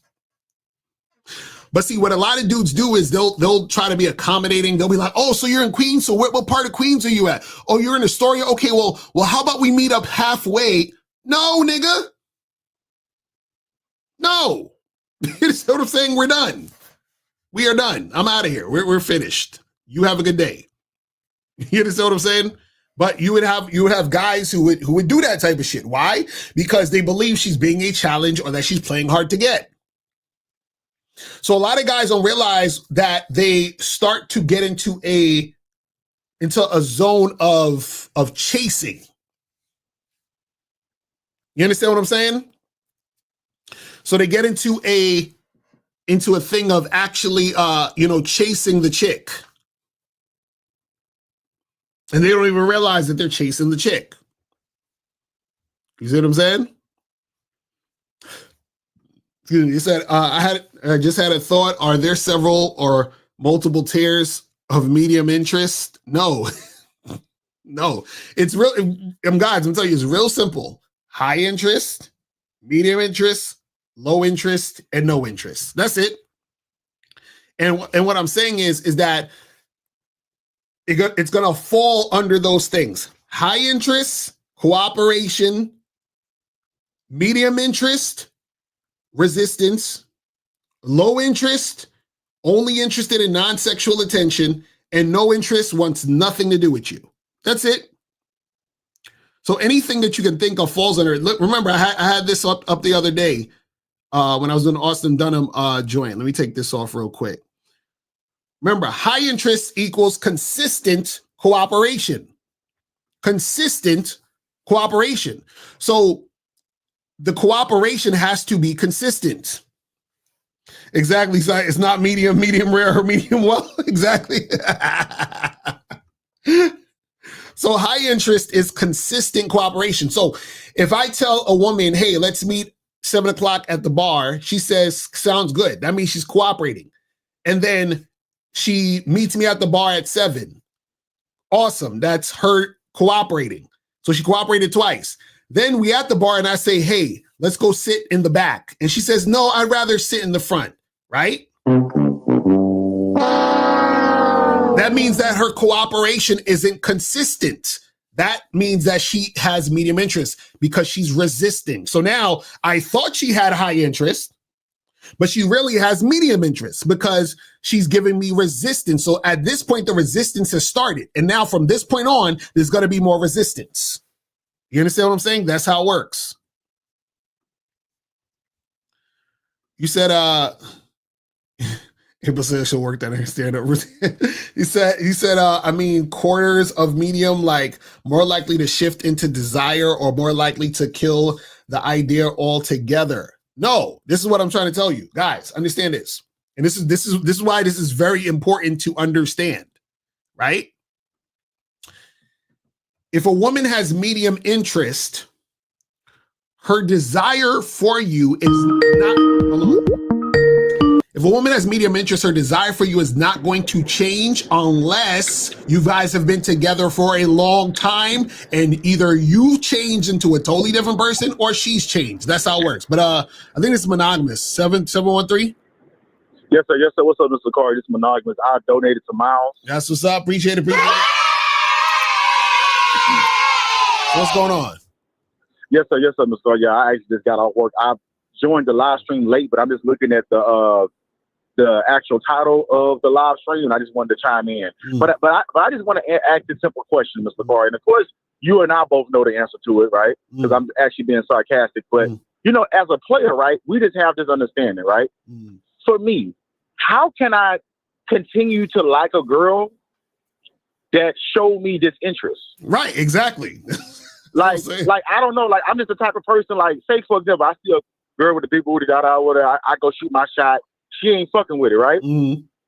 [SPEAKER 10] But see, what a lot of dudes do is they'll try to be accommodating. They'll be like, oh, so you're in Queens? So what part of Queens are you at? Oh, you're in Astoria? Okay, well, how about we meet up halfway? No, nigga. No. You know what I'm saying? We're done. We are done. I'm out of here. We're finished. You have a good day. You understand what I'm saying? But you would have guys who would do that type of shit. Why? Because they believe she's being a challenge or that she's playing hard to get. So a lot of guys don't realize that they start to get into a zone of chasing. You understand what I'm saying? So they get into a thing of actually chasing the chick. And they don't even realize that they're chasing the chick. You see what I'm saying? You said, I just had a thought. Are there several or multiple tiers of medium interest? No. No. It's real. I'm telling you, it's real simple. High interest, medium interest, low interest, and no interest. That's it. And what I'm saying is that it's going to fall under those things. High interest, cooperation, medium interest, resistance, low interest, only interested in non-sexual attention, and no interest, wants nothing to do with you. That's it. So anything that you can think of falls under it. Look, remember, I had this up the other day when I was doing Austin Dunham joint. Let me take this off real quick. Remember, high interest equals consistent cooperation. Consistent cooperation. So the cooperation has to be consistent. Exactly. So it's not medium rare, or medium well. Exactly. So high interest is consistent cooperation. So if I tell a woman, hey, let's meet 7:00 at the bar, she says, sounds good. That means she's cooperating. And then she meets me at the bar at 7. Awesome. That's her cooperating. So she cooperated twice. Then we at the bar and I say, hey, let's go sit in the back. And she says, no, I'd rather sit in the front, right? That means that her cooperation isn't consistent. That means that she has medium interest because she's resisting. So now I thought she had high interest, but she really has medium interest because she's giving me resistance. So at this point, the resistance has started. And now from this point on, there's going to be more resistance. You understand what I'm saying? That's how it works. You said, April said she'll work that in her stand-up routine. He said, I mean, quarters of medium, like more likely to shift into desire or more likely to kill the idea altogether. No, this is what I'm trying to tell you. Guys, understand this. And this is why this is very important to understand, right? If a woman has medium interest, her desire for you is not, if a woman has medium interest, her desire for you is not going to change unless you guys have been together for a long time and either you've changed into a totally different person or she's changed. That's how it works. But I think it's monogamous. 713?
[SPEAKER 13] Yes, sir. Yes, sir. What's up, Mr. Corey? This is monogamous. I donated to Miles.
[SPEAKER 10] That's what's up. Appreciate it. What's going on?
[SPEAKER 13] Yes, sir. Yes, sir, Mr. Corey. Yeah, I actually just got off work. I joined the live stream late, but I'm just looking at the actual title of the live stream, and I just wanted to chime in. But I just want to ask a simple question, Mr. Corey. And of course, you and I both know the answer to it, right? Because I'm actually being sarcastic. But you know, as a player, right, we just have this understanding, right? For me, how can I continue to like a girl that showed me disinterest?
[SPEAKER 10] Right, exactly.
[SPEAKER 13] like I don't know, like I'm just the type of person, like, say for example, I see a girl with the big booty, with her, I go shoot my shot, she ain't fucking with it, right?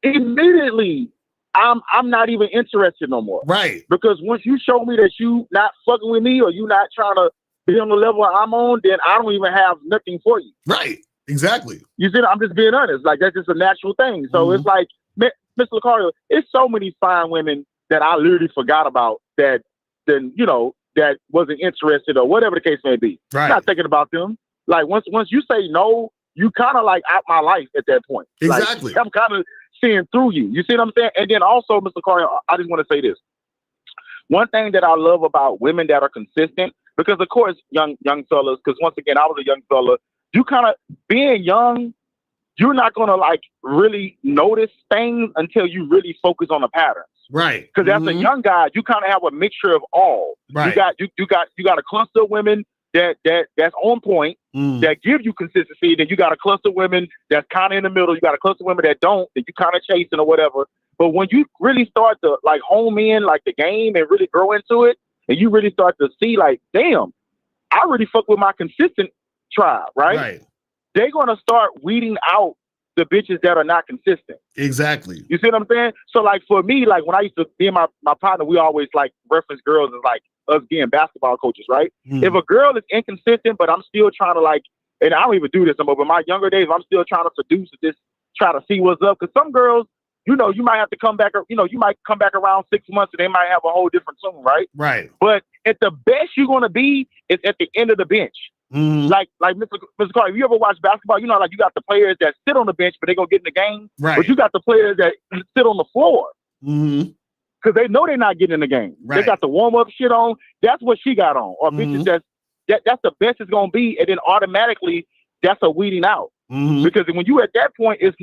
[SPEAKER 13] Immediately, I'm not even interested no more.
[SPEAKER 10] Right.
[SPEAKER 13] Because once you show me that you not fucking with me or you not trying to be on the level I'm on, then I don't even have nothing for you.
[SPEAKER 10] Right. Exactly.
[SPEAKER 13] You see, I'm just being honest. Like, that's just a natural thing. So it's like, Mr. Locario, it's so many fine women that I literally forgot about that, then, you know, that wasn't interested or whatever the case may be.
[SPEAKER 10] Right.
[SPEAKER 13] I'm not thinking about them. Like, once you say no, you kind of like out my life at that point.
[SPEAKER 10] Exactly.
[SPEAKER 13] Like, I'm kind of seeing through you. You see what I'm saying? And then also, Mr. Corey, I just want to say this. One thing that I love about women that are consistent, because of course, young fellas, because once again, I was a young fella, you kind of, being young, you're not going to like really notice things until you really focus on the patterns.
[SPEAKER 10] Right.
[SPEAKER 13] Because as a young guy, you kind of have a mixture of all.
[SPEAKER 10] Right.
[SPEAKER 13] You got a cluster of women that's on point, that give you consistency. Then you got a cluster of women that's kind of in the middle. You got a cluster of women that don't, that you kind of chasing or whatever. But when you really start to like home in like the game and really grow into it, and you really start to see like, damn, I really fuck with my consistent tribe, right? They're gonna start weeding out the bitches that are not consistent.
[SPEAKER 10] Exactly.
[SPEAKER 13] You see what I'm saying? So like for me, like when I used to be in my partner, we always like reference girls as like us being basketball coaches, right? If a girl is inconsistent, but I'm still trying to like, and I don't even do this anymore, but my younger days, I'm still trying to seduce, just try to see what's up. Because some girls, you know, you might have to come back, you know, you might come back around 6 months and they might have a whole different tune, right?
[SPEAKER 10] Right.
[SPEAKER 13] But at the best you're going to be is at the end of the bench. Like Mr. Carter, if you ever watch basketball, you know, like you got the players that sit on the bench, but they're going to get in the game.
[SPEAKER 10] Right.
[SPEAKER 13] But you got the players that sit on the floor. Because they know they're not getting in the game. They got the warm-up shit on. That's what she got on. Or bitches that's the best it's going to be. And then automatically, that's a weeding out. Because when you at that point, it's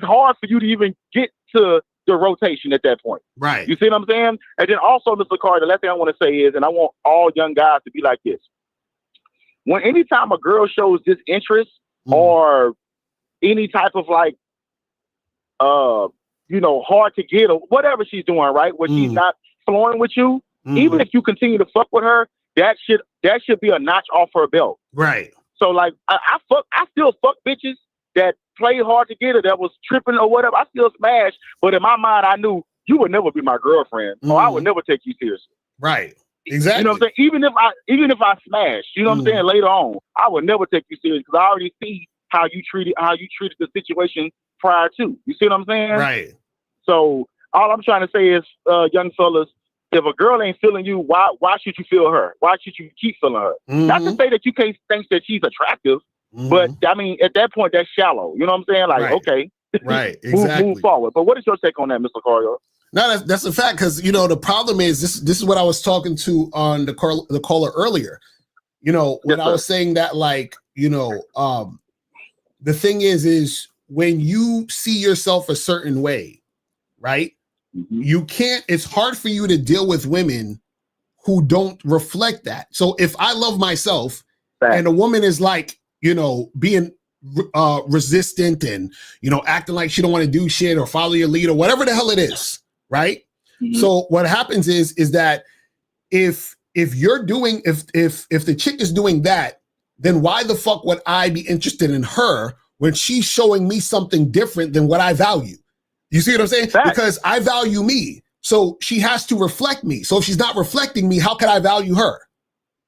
[SPEAKER 13] hard for you to even get to the rotation at that point.
[SPEAKER 10] Right.
[SPEAKER 13] You see what I'm saying? And then also, Mr. Carter, the last thing I want to say is, and I want all young guys to be like this. When anytime a girl shows disinterest or any type of like, you know, hard to get or whatever she's doing, right? Where she's not flowing with you, even if you continue to fuck with her, that should be a notch off her belt.
[SPEAKER 10] Right.
[SPEAKER 13] So like I still fuck bitches that play hard to get or that was tripping or whatever. I still smash, but in my mind I knew you would never be my girlfriend, or I would never take you seriously.
[SPEAKER 10] Right. Exactly.
[SPEAKER 13] You know what I'm saying? Even if I smash, you know what I'm saying, later on, I would never take you serious because I already see how you treated the situation prior to. You see what I'm saying?
[SPEAKER 10] Right.
[SPEAKER 13] So all I'm trying to say is, young fellas, if a girl ain't feeling you, why should you feel her? Why should you keep feeling her? Not to say that you can't think that she's attractive, but I mean, at that point, that's shallow. You know what I'm saying? Like, okay,
[SPEAKER 10] right, exactly.
[SPEAKER 13] move forward. But what is your take on that, Mr. Cario?
[SPEAKER 10] No, that's a fact, because you know the problem is this is what I was talking to on the caller earlier. You know, when I was saying that, like, you know, the thing is when you see yourself a certain way, right? You can't, it's hard for you to deal with women who don't reflect that. So if I love myself and a woman is like, you know, being resistant and, you know, acting like she don't want to do shit or follow your lead or whatever the hell it is, right? So what happens is that if you're doing, if the chick is doing that, then why the fuck would I be interested in her when she's showing me something different than what I value? You see what I'm saying? Because I value me. So she has to reflect me. So if she's not reflecting me, how can I value her?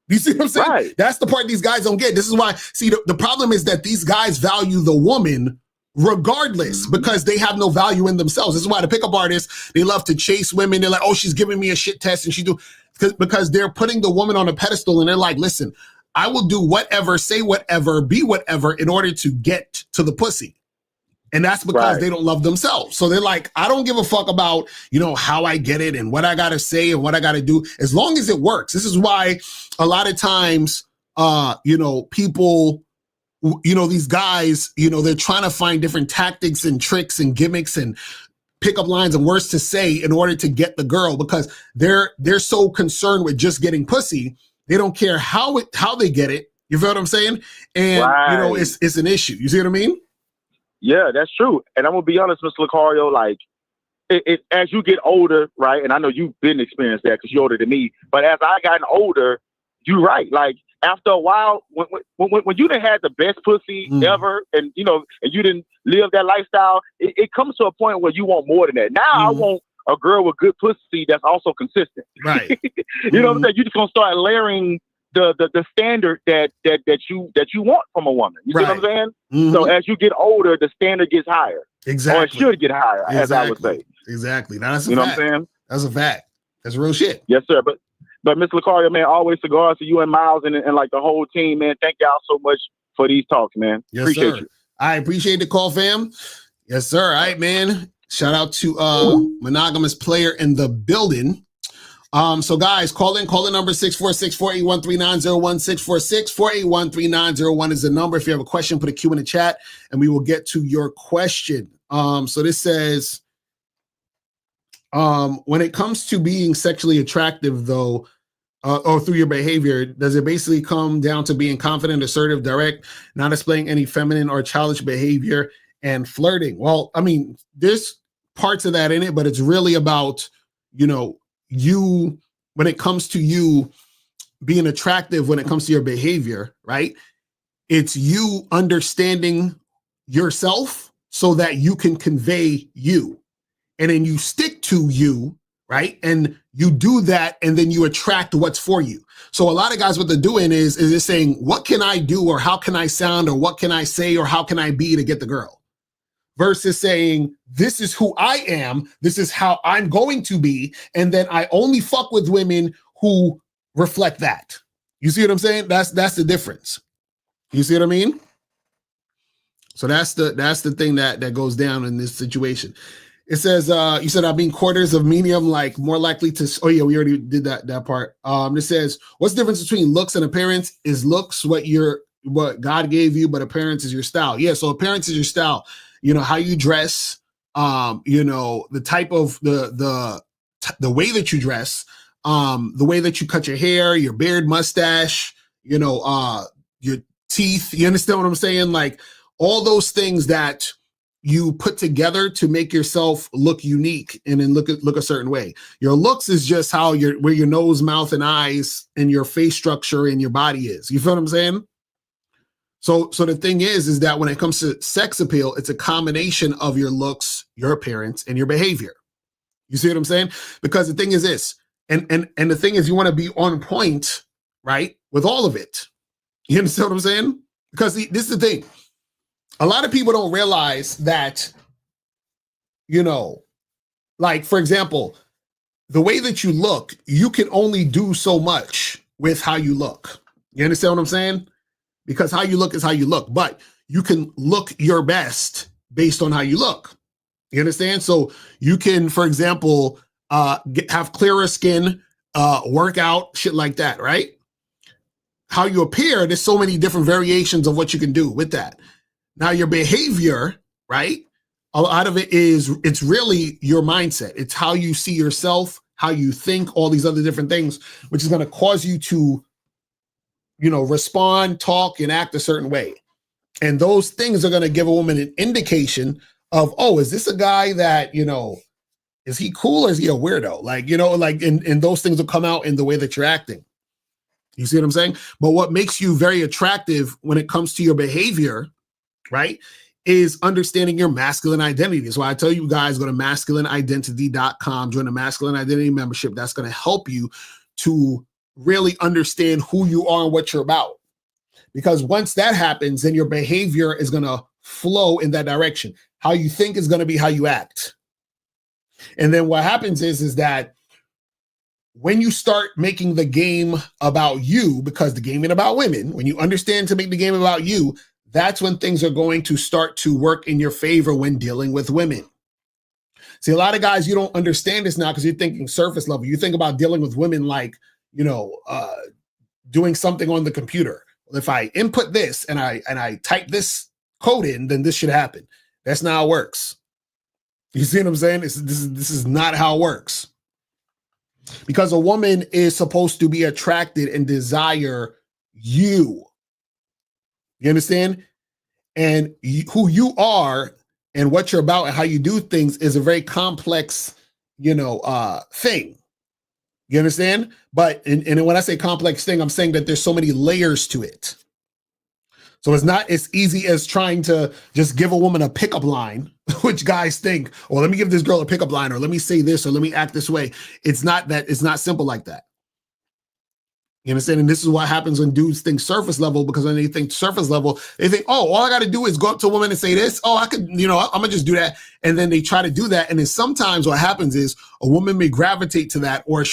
[SPEAKER 10] You see what I'm saying? Right. That's the part these guys don't get. This is why, see, the problem is that these guys value the woman regardless because they have no value in themselves. This is why the pickup artists, they love to chase women. They're like, oh, she's giving me a shit test and she do, because they're putting the woman on a pedestal and they're like, listen, I will do whatever, say whatever, be whatever in order to get to the pussy. And that's because they don't love themselves. So they're like, I don't give a fuck about, you know, how I get it and what I got to say and what I got to do, as long as it works. This is why a lot of times, you know, people, you know, these guys, you know, they're trying to find different tactics and tricks and gimmicks and pickup lines and words to say in order to get the girl, because they're so concerned with just getting pussy. They don't care how they get it. You feel what I'm saying? And, you know, it's an issue. You see what I mean?
[SPEAKER 13] Yeah, that's true. And I'm going to be honest, Mr. Locario, like, it as you get older, right, and I know you've been experienced that because you're older than me, but as I gotten older, you're right. Like, after a while, when you done had the best pussy ever and, you know, and you didn't live that lifestyle, it comes to a point where you want more than that. Now I want a girl with good pussy that's also consistent.
[SPEAKER 10] Right.
[SPEAKER 13] You know what I'm saying? You're just going to start layering the standard that you want from a woman. You see what I'm saying? So as you get older, the standard gets higher.
[SPEAKER 10] Exactly.
[SPEAKER 13] Or it should get higher, as I would say.
[SPEAKER 10] Exactly. Now, that's a
[SPEAKER 13] fact.
[SPEAKER 10] Know
[SPEAKER 13] what I'm saying?
[SPEAKER 10] That's a fact. That's real shit.
[SPEAKER 13] Yes, sir. But Mr. Locario, man, always cigars to you and Miles and like the whole team, man. Thank y'all so much for these talks, man.
[SPEAKER 9] Yes,
[SPEAKER 13] Appreciate
[SPEAKER 9] sir.
[SPEAKER 13] you.
[SPEAKER 9] I appreciate the call, fam. Yes, sir. All right, man. Shout out to monogamous player in the building. So guys, call in number 646-481-3901, 646-481-3901 is the number. If you have a question, put a Q in the chat and we will get to your question. So this says, when it comes to being sexually attractive though, or through your behavior, does it basically come down to being confident, assertive, direct, not displaying any feminine or childish behavior and flirting? Well, I mean, there's parts of that in it, but it's really about, you, when it comes to you being attractive, when it comes to your behavior, right? It's you understanding yourself so that you can convey you. And then you stick to you, right? And you do that, and then you attract what's for you. So a lot of guys, what they're doing is they're saying, what can I do, or how can I sound, or what can I say, or how can I be to get the girl? Versus saying, this is who I am, this is how I'm going to be, and then I only fuck with women who reflect that. You see what I'm saying? That's the difference. You see what I mean? So that's the thing that goes down in this situation. It says, you said being quarters of medium, like more likely to, oh yeah, we already did that part. It says, what's the difference between looks and appearance? Is looks what God gave you, but appearance is your style? Yeah, so appearance is your style. How you dress, the type of the way that you dress, the way that you cut your hair, your beard, mustache, your teeth. You understand what I'm saying? Like all those things that you put together to make yourself look unique and then look a certain way. Your looks is just how where your nose, mouth, and eyes and your face structure and your body is. You feel what I'm saying? So the thing is that when it comes to sex appeal, it's a combination of your looks, your appearance, and your behavior. You see what I'm saying? Because the thing is this, and the thing is, you want to be on point, right, with all of it. You understand what I'm saying? Because this is the thing. A lot of people don't realize that, like, for example, the way that you look, you can only do so much with how you look. You understand what I'm saying? Because how you look is how you look, but you can look your best based on how you look. You understand? So you can, for example, have clearer skin, work out, shit like that, right? How you appear, there's so many different variations of what you can do with that. Now your behavior, right? A lot of it it's really your mindset. It's how you see yourself, how you think, all these other different things, which is going to cause you to, respond, talk, and act a certain way. And those things are going to give a woman an indication of, oh, is this a guy that, is he cool or is he a weirdo? And those things will come out in the way that you're acting. You see what I'm saying? But what makes you very attractive when it comes to your behavior, right, is understanding your masculine identity. That's why I tell you guys, go to masculineidentity.com, join the Masculine Identity membership. That's going to help you to really understand who you are and what you're about. Because once that happens, then your behavior is going to flow in that direction. How you think is going to be how you act. And then what happens is that when you start making the game about you, because the game ain't about women, when you understand to make the game about you, that's when things are going to start to work in your favor when dealing with women. See, a lot of guys, you don't understand this now because you're thinking surface level. You think about dealing with women like, doing something on the computer. If I input this and I type this code in, then this should happen. That's not how it works. You see what I'm saying? This is not how it works. Because a woman is supposed to be attracted and desire you. You understand? And who you are and what you're about and how you do things is a very complex, thing. You understand? But and when I say complex thing, I'm saying that there's so many layers to it. So it's not as easy as trying to just give a woman a pickup line, which guys think, oh, let me give this girl a pickup line, or let me say this, or let me act this way. It's not simple like that. You understand? And this is what happens when dudes think surface level, because when they think surface level, they think, oh, all I got to do is go up to a woman and say this. Oh, I could, I'm going to just do that. And then they try to do that. And then sometimes what happens is a woman may gravitate to that, or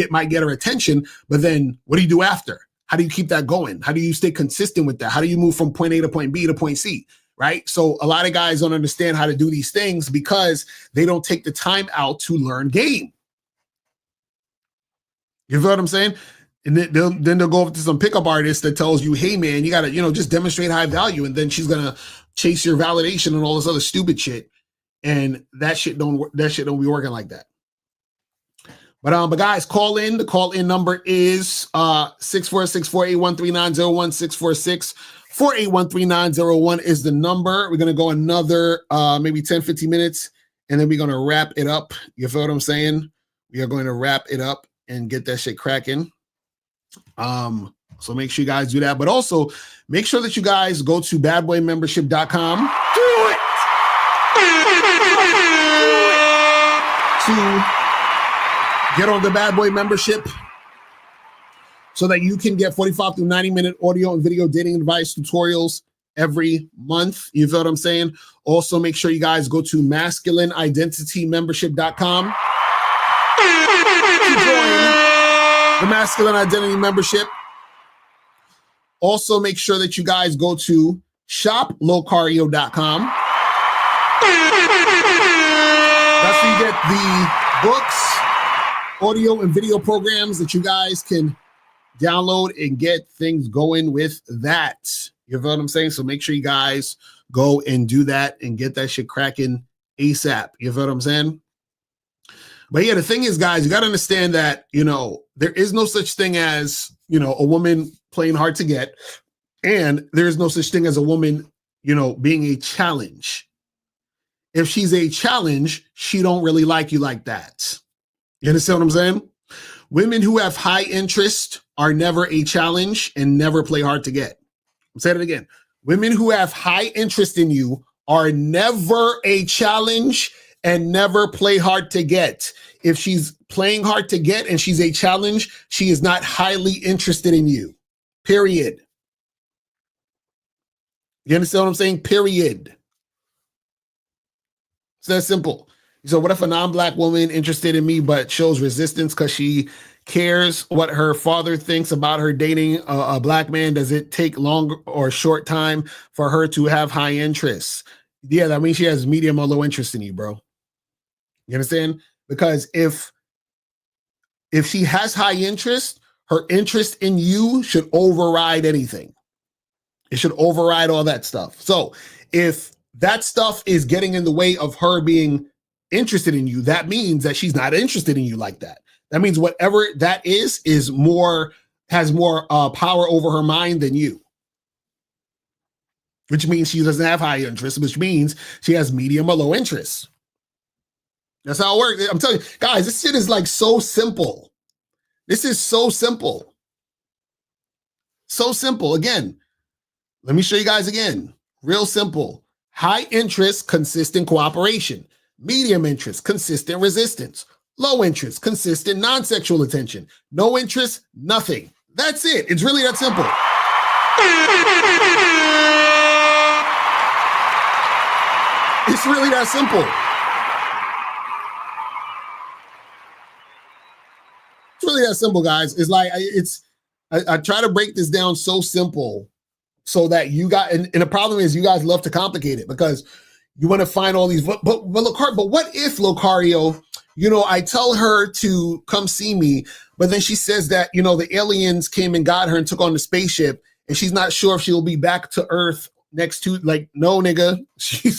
[SPEAKER 9] might get her attention. But then what do you do after?
[SPEAKER 10] How do you keep that going? How do you stay consistent with that? How do you move from point A to point B to point C, right? So a lot of guys don't understand how to do these things because they don't take the time out to learn game. You feel what I'm saying? And then they'll go up to some pickup artist that tells you, hey man, you gotta, just demonstrate high value. And then she's gonna chase your validation and all this other stupid shit. And that shit don't be working like that. But guys, call in. The call-in number is 646-481-3901. 646-481-3901 is the number. We're gonna go another maybe 10-15 minutes, and then we're gonna wrap it up. You feel what I'm saying? We are going to wrap it up and get that shit cracking. So make sure you guys do that. But also make sure that you guys go to badboymembership.com. Do it! To get on the Bad Boy membership so that you can get 45 to 90-minute audio and video dating advice tutorials every month. You feel what I'm saying? Also, make sure you guys go to masculineidentitymembership.com to join the Masculine Identity Membership. Also, make sure that you guys go to shoplocario.com. That's where you get the books, audio, and video programs that you guys can download and get things going with that. You know what I'm saying? So make sure you guys go and do that and get that shit cracking ASAP. You know what I'm saying? But yeah, the thing is, guys, you got to understand that, there is no such thing as, a woman playing hard to get. And there is no such thing as a woman, being a challenge. If she's a challenge, she don't really like you like that. You understand what I'm saying? Women who have high interest are never a challenge and never play hard to get. I'm saying it again. Women who have high interest in you are never a challenge and never play hard to get. If she's playing hard to get and she's a challenge, she is not highly interested in you. Period. You understand what I'm saying? Period. It's that simple. So what if a non-black woman interested in me but shows resistance because she cares what her father thinks about her dating a black man? Does it take long or short time for her to have high interests? Yeah, that means she has medium or low interest in you, bro. You understand? Because if she has high interest, her interest in you should override anything. It should override all that stuff. So if that stuff is getting in the way of her being interested in you, that means that she's not interested in you like that. That means whatever that is more, has more power over her mind than you. Which means she doesn't have high interest, which means she has medium or low interest. That's how it works. I'm telling you, guys, this shit is like so simple. This is so simple. So simple. Again, let me show you guys again. Real simple. High interest, consistent cooperation. Medium interest, consistent resistance. Low interest, consistent non-sexual attention. No interest, nothing. That's it. It's really that simple. It's really that simple. It's really that simple, guys. It's like, I try to break this down so simple so that you guys, and the problem is you guys love to complicate it because you want to find all these, but what if, Locario, I tell her to come see me, but then she says that, the aliens came and got her and took on the spaceship and she's not sure if she'll be back to Earth next to, no, nigga, she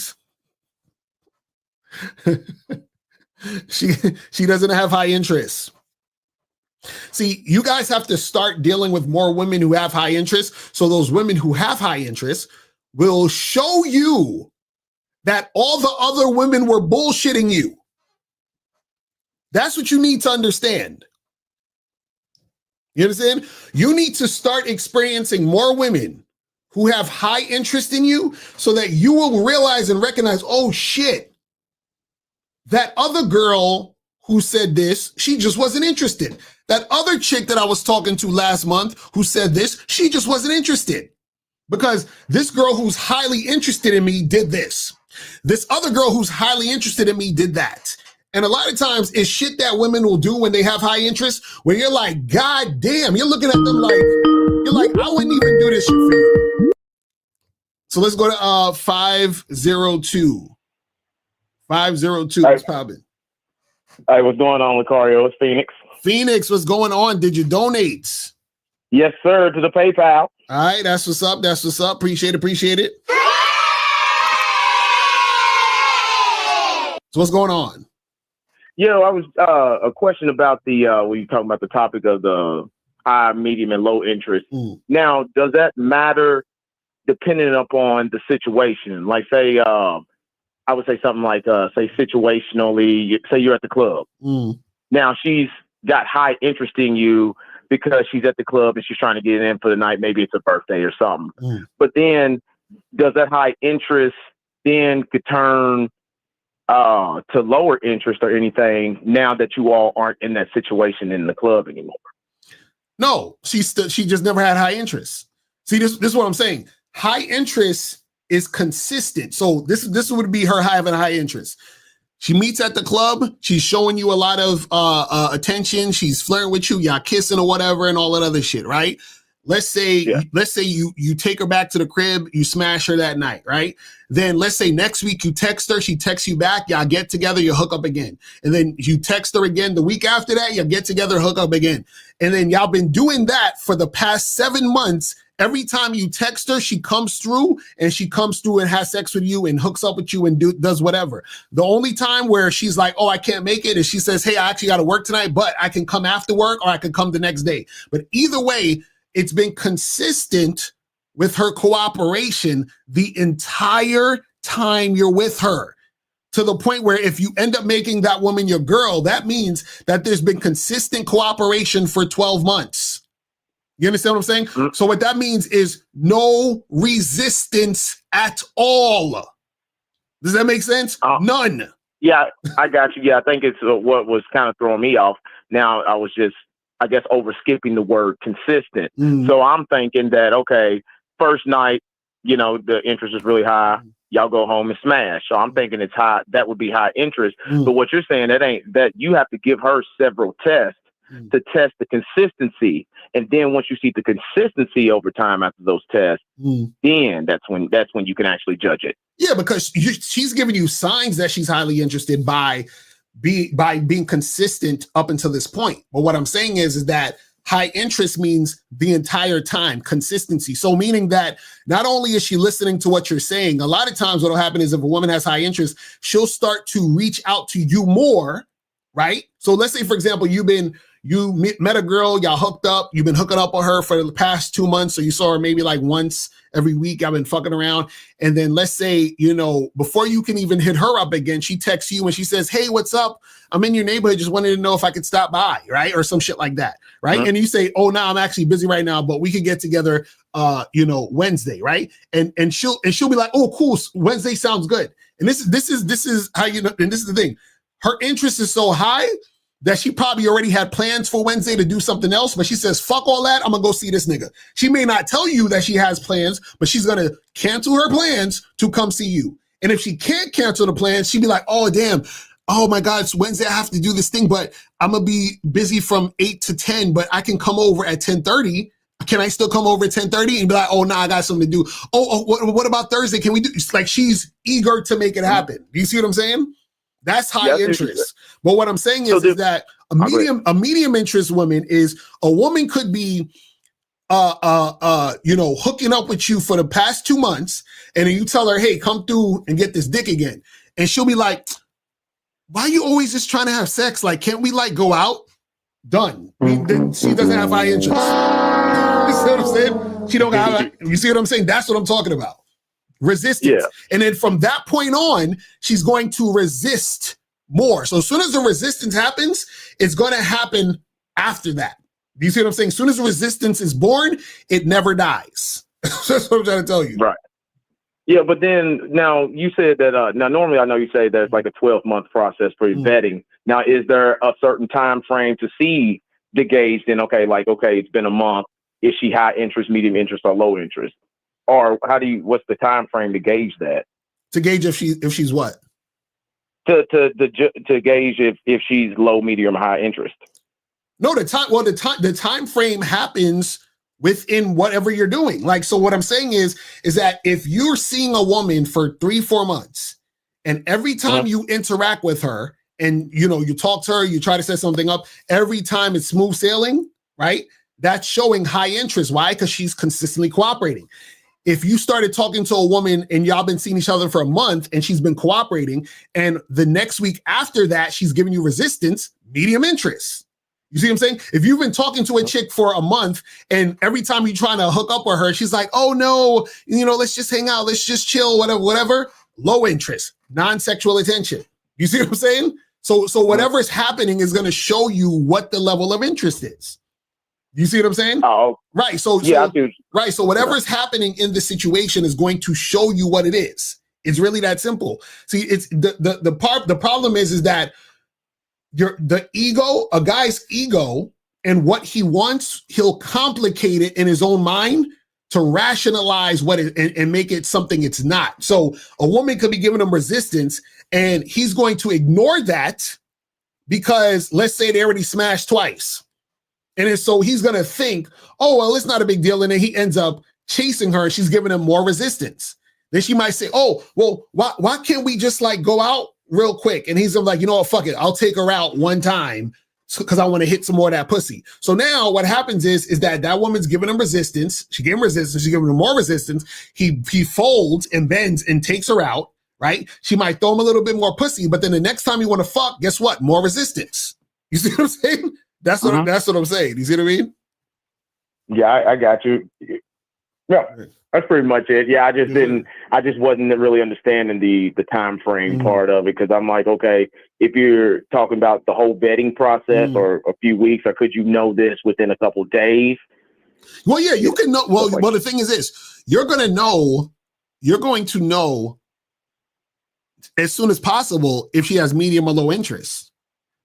[SPEAKER 10] doesn't have high interest. See, you guys have to start dealing with more women who have high interest. So those women who have high interest will show you that all the other women were bullshitting you. That's what you need to understand. You understand? You need to start experiencing more women who have high interest in you so that you will realize and recognize, oh shit, that other girl who said this, she just wasn't interested. That other chick that I was talking to last month who said this, she just wasn't interested. Because this girl who's highly interested in me did this. This other girl who's highly interested in me did that. And a lot of times it's shit that women will do when they have high interest, where you're like, God damn, you're looking at them like,
[SPEAKER 9] I wouldn't even do this shit for you. So let's go to 502. 502, what's popping?
[SPEAKER 14] Hey, what's going on, Locario? It's Phoenix.
[SPEAKER 9] Phoenix, what's going on? Did you donate?
[SPEAKER 14] Yes, sir, to the PayPal.
[SPEAKER 9] All right, that's what's up. That's what's up. Appreciate it. So what's going on?
[SPEAKER 14] Yo, I was a question about the when you talking about the topic of the high, medium, and low interest. Now, does that matter depending upon the situation? Like, say, I would say something like, say, situationally, say you're at the club. Now, she's got high interest in you because she's at the club and she's trying to get in for the night. Maybe it's a birthday or something. But then, does that high interest then could turn to lower interest or anything now that you all aren't in that situation in the club anymore?
[SPEAKER 9] No, she just never had high interest. See, this is what I'm saying. High interest is consistent. So this would be her having high interest. She meets at the club. She's showing you a lot of attention. She's flirting with you. Y'all kissing or whatever and all that other shit, right? Let's say you take her back to the crib, you smash her that night, right? Then let's say next week you text her, she texts you back, y'all get together, you hook up again. And then you text her again the week after that, you get together, hook up again. And then y'all been doing that for the past 7 months. Every time you text her, she comes through and has sex with you and hooks up with you and does whatever. The only time where she's like, oh, I can't make it is she says, hey, I actually got to work tonight, but I can come after work or I can come the next day. But either way, it's been consistent with her cooperation the entire time you're with her, to the point where if you end up making that woman your girl, that means that there's been consistent cooperation for 12 months. You understand what I'm saying? So what that means is no resistance at all. Does that make sense? None.
[SPEAKER 14] Yeah, I got you. Yeah, I think it's what was kind of throwing me off. Now I was just, I guess, over skipping the word consistent. So I'm thinking that, okay, first night, you know, the interest is really high. Y'all go home and smash. So I'm thinking it's high. That would be high interest. But what you're saying, that you have to give her several tests to test the consistency. And then once you see the consistency over time after those tests, then that's when you can actually judge it.
[SPEAKER 9] Yeah, because she's giving you signs that she's highly interested by being consistent up until this point. But what I'm saying is that high interest means the entire time, consistency. So meaning that not only is she listening to what you're saying, a lot of times what'll happen is if a woman has high interest, she'll start to reach out to you more, right? So let's say, for example, you met a girl, y'all hooked up, you've been hooking up with her for the past 2 months, so you saw her maybe like once every week, y'all been fucking around, and then let's say, you know, before you can even hit her up again, she texts you and she says, hey, what's up? I'm in your neighborhood, just wanted to know if I could stop by, right? Or some shit like that, right? And you say, oh, no, I'm actually busy right now, but we could get together, Wednesday, right? And she'll be like, oh, cool, Wednesday sounds good. And this is how you know, and this is the thing, her interest is so high that she probably already had plans for Wednesday to do something else, but she says, fuck all that, I'm gonna go see this nigga. She may not tell you that she has plans, but she's gonna cancel her plans to come see you. And if she can't cancel the plans, she'd be like, oh, damn, oh my God, it's Wednesday, I have to do this thing, but I'm gonna be busy from 8 to 10, but I can come over at 10:30. Can I still come over at 10:30? And be like, oh, nah, I got something to do. Oh, what about Thursday? Can we do? It's like she's eager to make it happen. Do you see what I'm saying? That's high interest. But what I'm saying is that a medium interest woman is a woman could be, hooking up with you for the past 2 months. And then you tell her, hey, come through and get this dick again. And she'll be like, why are you always just trying to have sex? Like, can't we like go out? Done. She doesn't have high interest. You see what I'm saying? She don't have, you see what I'm saying? That's what I'm talking about. Resistance. Yeah. And then from that point on, she's going to resist more. So as soon as the resistance happens, it's going to happen after that. Do you see what I'm saying? As soon as the resistance is born, it never dies. That's what I'm trying to tell you.
[SPEAKER 14] Right. Yeah, but then now you said that, now normally I know you say there's like a 12-month process for vetting. Now, is there a certain time frame to see the gauge then, okay, it's been a month. Is she high interest, medium interest, or low interest? Or what's the time frame to gauge that?
[SPEAKER 9] To gauge if she's what?
[SPEAKER 14] To gauge if she's low, medium, high interest.
[SPEAKER 9] No, the time frame happens
[SPEAKER 10] within whatever you're doing. Like, so what I'm saying is that if you're seeing a woman for 3-4 months, and every time you interact with her and, you know, you talk to her, you try to set something up, every time it's smooth sailing, right? That's showing high interest. Why? Because she's consistently cooperating. If you started talking to a woman and y'all been seeing each other for a month and she's been cooperating, and the next week after that, she's giving you resistance, medium interest. You see what I'm saying? If you've been talking to a chick for a month and every time you're trying to hook up with her, she's like, oh no, you know, let's just hang out, let's just chill, whatever, low interest, non-sexual attention. You see what I'm saying? So whatever is happening is going to show you what the level of interest is. You see what I'm saying?
[SPEAKER 14] Oh,
[SPEAKER 10] right. So whatever is happening in the situation is going to show you what it is. It's really that simple. See, it's the problem is that the ego, a guy's ego, and what he wants, he'll complicate it in his own mind to rationalize what it and make it something it's not. So a woman could be giving him resistance, and he's going to ignore that because let's say they already smashed twice. And so he's going to think, oh, well, it's not a big deal. And then he ends up chasing her. She's giving him more resistance. Then she might say, oh, well, why can't we just like go out real quick? And he's like, you know what, fuck it. I'll take her out one time because I want to hit some more of that pussy. So now what happens is that woman's giving him resistance. She gave him resistance. She's giving him more resistance. He folds and bends and takes her out, right? She might throw him a little bit more pussy, but then the next time you want to fuck, guess what? More resistance. You see what I'm saying? That's what I'm saying. You see what I mean?
[SPEAKER 14] Yeah, I got you. Yeah, that's pretty much it. Yeah, I just wasn't really understanding the time frame part of it, because I'm like, okay, if you're talking about the whole vetting process or a few weeks, or could you know this within a couple of days?
[SPEAKER 10] Well, yeah, you can know. Well, the thing is this, you're going to know as soon as possible if she has medium or low interest,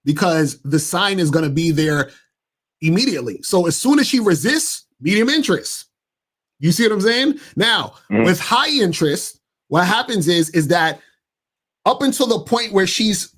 [SPEAKER 10] because the sign is going to be there immediately. So as soon as she resists, medium interest. You see what I'm saying? Now, with high interest, what happens is that up until the point where she's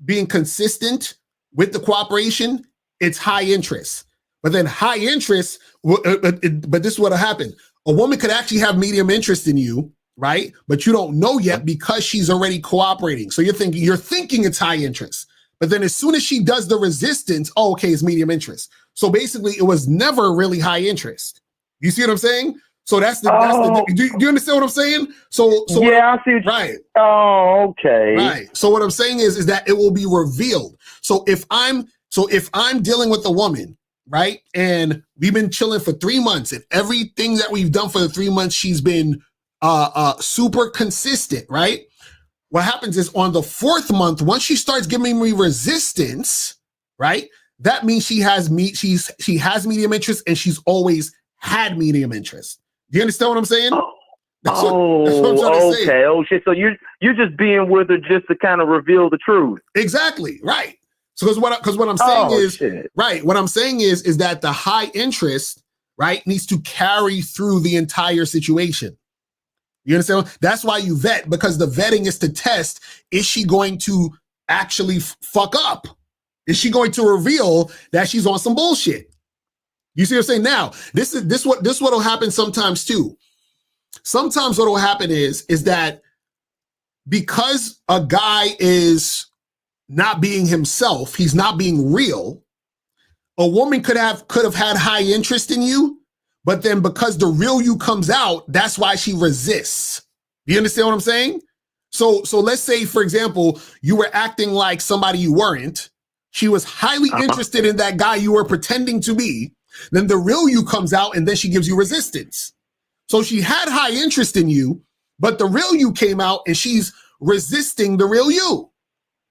[SPEAKER 10] being consistent with the cooperation, it's high interest. But then high interest, but this is what'll happen. A woman could actually have medium interest in you, right? But you don't know yet because she's already cooperating. So you're thinking it's high interest. But then as soon as she does the resistance, oh, okay, it's medium interest. So basically it was never really high interest. You see what I'm saying? So that's the do you understand what I'm saying? So
[SPEAKER 14] yeah, I see.
[SPEAKER 10] Right.
[SPEAKER 14] Oh, okay.
[SPEAKER 10] Right. So what I'm saying is that it will be revealed. So if I'm dealing with a woman, right, and we've been chilling for 3 months, and everything that we've done for the 3 months, she's been super consistent, right? What happens is on the 4th month, once she starts giving me resistance, right, that means she has medium interest, and she's always had medium interest. Do you understand what I'm saying? That's what I'm trying to say.
[SPEAKER 14] Oh shit. So you're just being with her just to kind of reveal the truth.
[SPEAKER 10] Exactly. Right. So because what I'm saying what I'm saying is that the high interest, right, needs to carry through the entire situation. You understand? That's why you vet, because the vetting is to test, is she going to actually fuck up? Is she going to reveal that she's on some bullshit? You see what I'm saying? Now, this what'll happen sometimes too. Sometimes what'll happen is that because a guy is not being himself, he's not being real, a woman could have had high interest in you, but then because the real you comes out, that's why she resists. You understand what I'm saying? So let's say, for example, you were acting like somebody you weren't. She was highly interested in that guy you were pretending to be. Then the real you comes out, and then she gives you resistance. So she had high interest in you, but the real you came out and she's resisting the real you,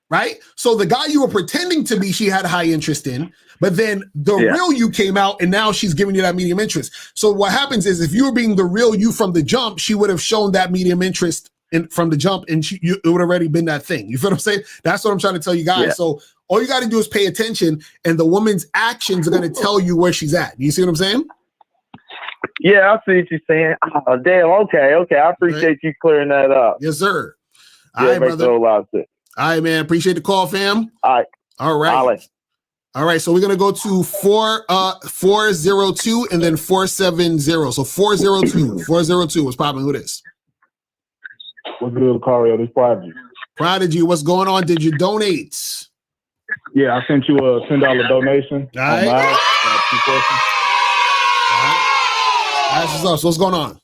[SPEAKER 10] right? So the guy you were pretending to be, she had high interest in, but then the real you came out and now she's giving you that medium interest. So what happens is if you were being the real you from the jump, she would have shown that medium interest from the jump, and it would have already been that thing. You feel what I'm saying? That's what I'm trying to tell you guys. Yeah. So all you got to do is pay attention, and the woman's actions are going to tell you where she's at. You see what I'm saying?
[SPEAKER 14] Yeah, I see what you're saying. Oh, damn. Okay. I appreciate you clearing that up.
[SPEAKER 10] Yes, sir.
[SPEAKER 14] Yeah, all right, brother.
[SPEAKER 10] All right, man. Appreciate the call, fam.
[SPEAKER 14] All right.
[SPEAKER 10] All right. All right, so we're gonna go to 402 and then 470. So 402. What's popping? Who this?
[SPEAKER 15] What's good, Locario? This Prodigy.
[SPEAKER 10] Prodigy, what's going on? Did you donate?
[SPEAKER 15] Yeah, I sent you a $10 donation.
[SPEAKER 10] All right.
[SPEAKER 15] On mine. 2 questions.
[SPEAKER 10] That's what's up. So what's going on?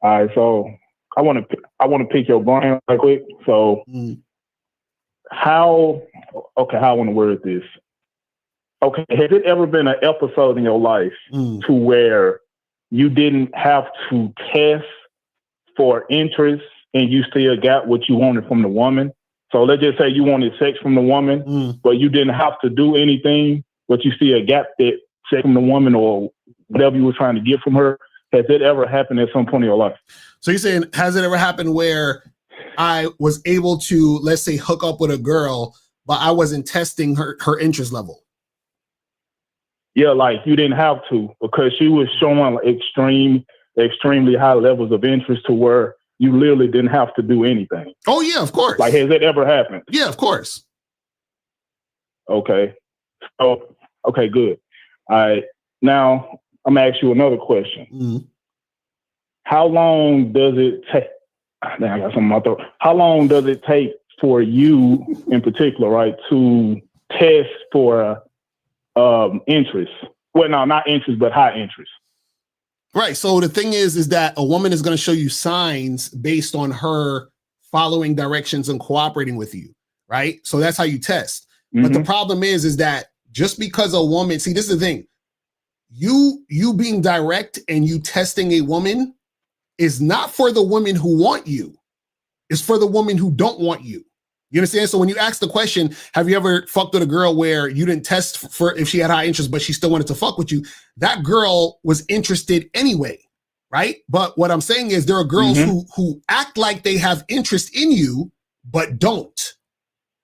[SPEAKER 15] All right, so I want to pick your brain right quick. So how I want to word this. Okay, has it ever been an episode in your life to where you didn't have to test for interest and you still got what you wanted from the woman? So let's just say you wanted sex from the woman, but you didn't have to do anything, but you still got that sex from the woman or whatever you were trying to get from her. Has it ever happened at some point in your life?
[SPEAKER 10] So you're saying, has it ever happened where I was able to, let's say, hook up with a girl, but I wasn't testing her interest level?
[SPEAKER 15] Yeah, like you didn't have to, because she was showing extremely high levels of interest to where you literally didn't have to do anything.
[SPEAKER 10] Oh yeah, of course.
[SPEAKER 15] Like, has it ever happened?
[SPEAKER 10] Yeah, of course.
[SPEAKER 15] Okay. Oh, okay, good. All right. Now I'm gonna ask you another question. How long does it take? I got something in my throat. How long does it take for you, in particular, right, to test for interest? Well, no, not interest, but high interest.
[SPEAKER 10] Right. So the thing is that a woman is going to show you signs based on her following directions and cooperating with you. Right. So that's how you test. But the problem is that just because a woman, see, this is the thing, you being direct and you testing a woman is not for the women who want you. It's for the women who don't want you. You understand? So when you ask the question, have you ever fucked with a girl where you didn't test for if she had high interest, but she still wanted to fuck with you? That girl was interested anyway, right? But what I'm saying is there are girls who act like they have interest in you, but don't.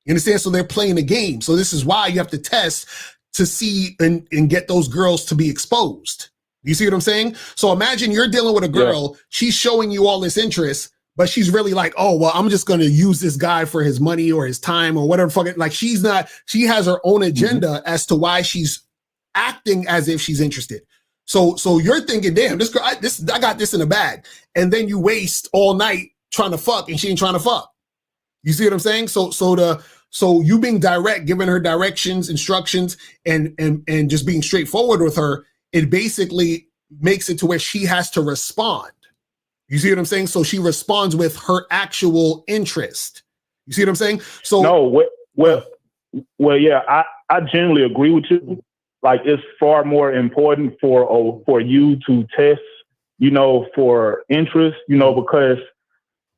[SPEAKER 10] You understand? So they're playing a game. So this is why you have to test to see and get those girls to be exposed. You see what I'm saying? So imagine you're dealing with a girl, she's showing you all this interest, but she's really like, oh, well, I'm just going to use this guy for his money or his time or whatever. Fucking, like, she has her own agenda as to why she's acting as if she's interested. So you're thinking, damn, this girl, I got this in the bag. And then you waste all night trying to fuck and she ain't trying to fuck. You see what I'm saying? So you being direct, giving her directions, instructions, and just being straightforward with her, it basically makes it to where she has to respond. You see what I'm saying? So she responds with her actual interest. You see what I'm saying? So
[SPEAKER 15] no, well, yeah, I generally agree with you. Like, it's far more important for you to test, for interest, because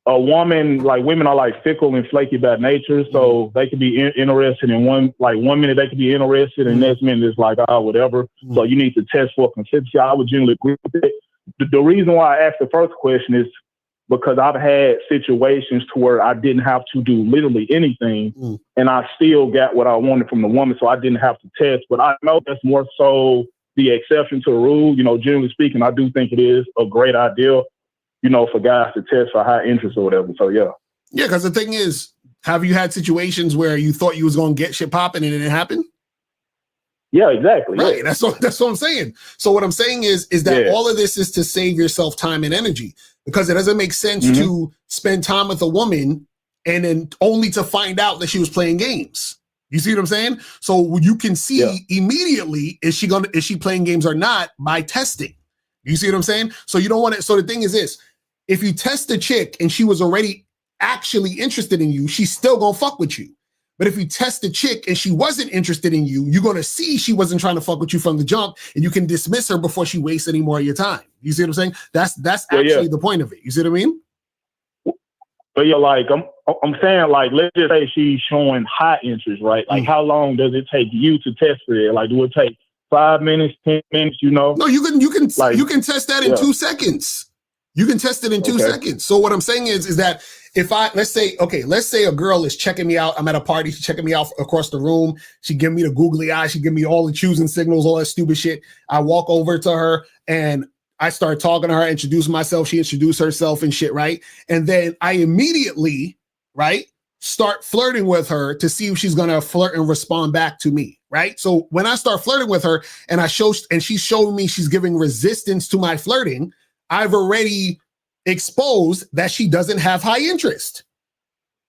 [SPEAKER 15] a woman, like, women are like fickle and flaky by nature, so they could be interested in one minute they could be interested, and next minute it's like, whatever. So you need to test for consistency. I would generally agree with it. The reason why I asked the first question is because I've had situations to where I didn't have to do literally anything, and I still got what I wanted from the woman, so I didn't have to test. But I know that's more so the exception to the rule. Generally speaking, I do think it is a great idea, for guys to test for high interest or whatever. So yeah.
[SPEAKER 10] Yeah, because the thing is, have you had situations where you thought you was going to get shit popping and it didn't happen?
[SPEAKER 15] Yeah, exactly.
[SPEAKER 10] Right.
[SPEAKER 15] Yeah.
[SPEAKER 10] That's what I'm saying. So what I'm saying is that all of this is to save yourself time and energy, because it doesn't make sense to spend time with a woman and then only to find out that she was playing games. You see what I'm saying? So you can see immediately, is she playing games or not by testing. You see what I'm saying? So you don't want to. So the thing is this, if you test a chick and she was already actually interested in you, she's still going to fuck with you. But if you test a chick and she wasn't interested in you, you're going to see she wasn't trying to fuck with you from the jump, and you can dismiss her before she wastes any more of your time. You see what I'm saying? That's actually the point of it. You see what I mean?
[SPEAKER 15] But yeah, like I'm saying, like, let's just say she's showing high interest, right? Like, how long does it take you to test for it? Like, do it take 5 minutes, 10 minutes? No,
[SPEAKER 10] you can test that in 2 seconds. You can test it in 2 seconds. So what I'm saying is that if let's say a girl is checking me out. I'm at a party. She's checking me out across the room. She give me the googly eye. She give me all the choosing signals, all that stupid shit. I walk over to her and I start talking to her, introduce myself. She introduced herself and shit, right? And then I immediately, right,
[SPEAKER 9] start flirting with her to see if she's gonna flirt and respond back to me, right? So when I start flirting with her and she's showing me she's giving resistance to my flirting, I've already exposed that she doesn't have high interest.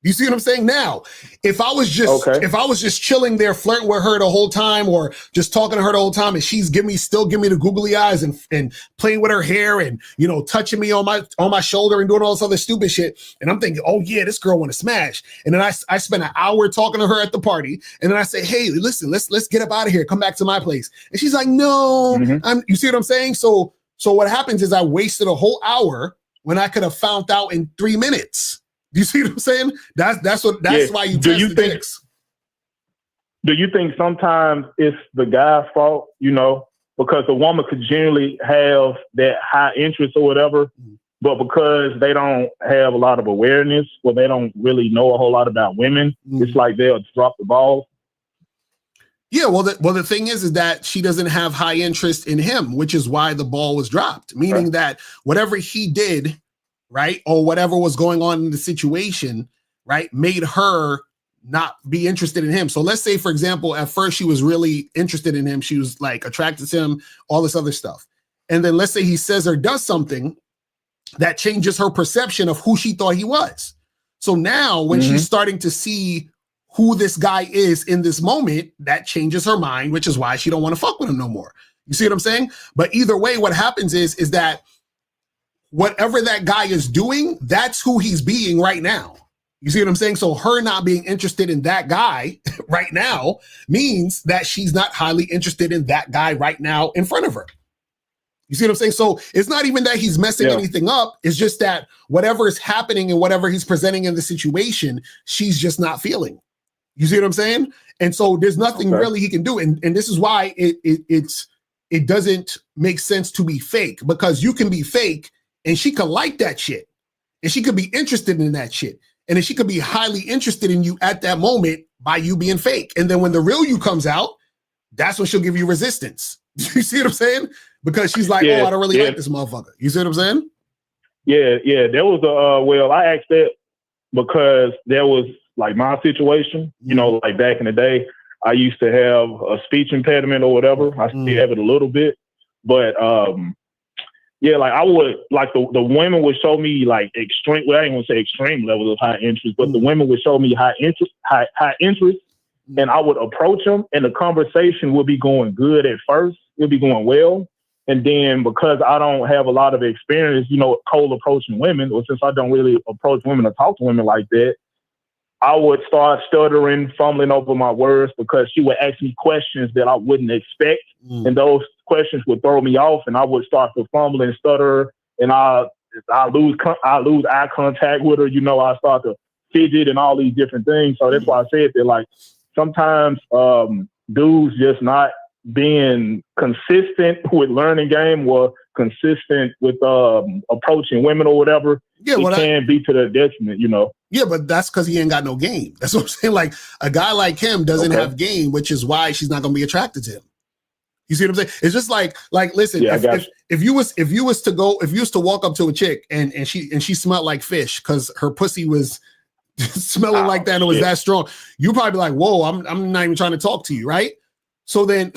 [SPEAKER 9] You see what I'm saying? Now, if I was just chilling there flirting with her the whole time, or just talking to her the whole time, and she's still giving me the googly eyes and playing with her hair and, you know, touching me on my shoulder and doing all this other stupid shit, and I'm thinking, oh yeah, this girl want to smash. And then I spend an hour talking to her at the party, and then I say, hey, listen, let's get up out of here, come back to my place. And she's like, no, you see what I'm saying? So what happens is I wasted a whole hour when I could have found out in 3 minutes. You see what I'm saying? That's why you test the dicks.
[SPEAKER 15] Do you think sometimes it's the guy's fault, you know, because the woman could generally have that high interest or whatever, but because they don't have a lot of awareness, or they don't really know a whole lot about women, it's like they'll drop the ball?
[SPEAKER 9] Yeah, well, the thing is that she doesn't have high interest in him, which is why the ball was dropped, meaning that whatever he did, right, or whatever was going on in the situation, right, made her not be interested in him. So let's say, for example, at first she was really interested in him. She was like attracted to him, all this other stuff. And then let's say he says or does something that changes her perception of who she thought he was. So now when she's starting to see who this guy is in this moment, that changes her mind, which is why she don't want to fuck with him no more. You see what I'm saying? But either way, what happens is that whatever that guy is doing, that's who he's being right now. You see what I'm saying? So her not being interested in that guy right now means that she's not highly interested in that guy right now in front of her. You see what I'm saying? So it's not even that he's messing anything up. It's just that whatever is happening and whatever he's presenting in the situation, she's just not feeling. You see what I'm saying? And so there's nothing really he can do. And this is why it doesn't make sense to be fake, because you can be fake and she could like that shit, and she could be interested in that shit, and then she could be highly interested in you at that moment by you being fake. And then when the real you comes out, that's when she'll give you resistance. You see what I'm saying? Because she's like, oh, I don't really like this motherfucker. You see what I'm saying?
[SPEAKER 15] Yeah. There was I asked that because there was like my situation, you know, like back in the day, I used to have a speech impediment or whatever. I still have it a little bit, but like I would, like the women would show me like extreme, well, I ain't gonna say extreme levels of high interest, but the women would show me high interest, and I would approach them, and the conversation would be going good at first. It'd be going well. And then because I don't have a lot of experience, you know, cold approaching women, or since I don't really approach women or talk to women like that, I would start stuttering, fumbling over my words, because she would ask me questions that I wouldn't expect. And those questions would throw me off, and I would start to fumble and stutter, and I lose eye contact with her. You know, I start to fidget and all these different things. So that's why I said that, like, sometimes dudes just not being consistent with learning game, or consistent with approaching women or whatever, it can be to their detriment, you know.
[SPEAKER 9] Yeah, but that's because he ain't got no game. That's what I'm saying. Like, a guy like him doesn't have game, which is why she's not gonna be attracted to him. You see what I'm saying? It's just like listen, if you was to walk up to a chick and she smelled like fish because her pussy was smelling like that and it was that strong, you probably be like, whoa, I'm not even trying to talk to you, right? So then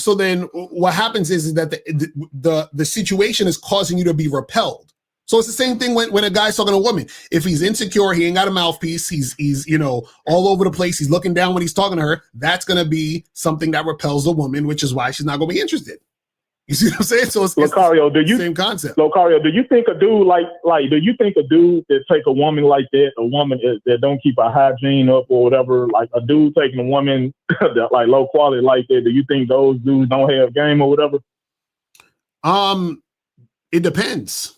[SPEAKER 9] what happens is that the situation is causing you to be repelled. So it's the same thing when a guy's talking to a woman. If he's insecure, he ain't got a mouthpiece, he's you know, all over the place, he's looking down when he's talking to her, that's gonna be something that repels the woman, which is why she's not gonna be interested. You see what I'm saying? So it's
[SPEAKER 15] Locario,
[SPEAKER 9] same concept.
[SPEAKER 15] Locario, do you think a dude do you think a dude that take a woman like that, a woman that don't keep her hygiene up or whatever, like a dude taking a woman that like low quality like that, do you think those dudes don't have game or whatever?
[SPEAKER 9] It depends.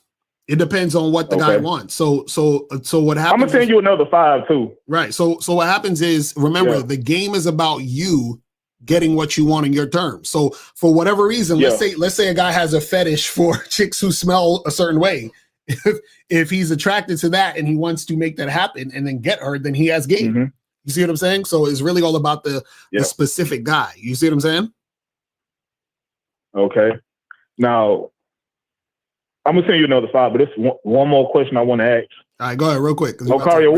[SPEAKER 9] It depends on what the guy wants. So what happens?
[SPEAKER 15] I'm gonna send you another 5 too.
[SPEAKER 9] Right. So what happens is, remember, the game is about you getting what you want in your terms. So for whatever reason, let's say a guy has a fetish for chicks who smell a certain way. If he's attracted to that and he wants to make that happen and then get her, then he has game. You see what I'm saying? So it's really all about the specific guy. You see what I'm saying?
[SPEAKER 15] Okay. Now, I'm gonna send you another 5, but it's one more question I want to ask.
[SPEAKER 9] All right, go ahead real quick.
[SPEAKER 15] Locario,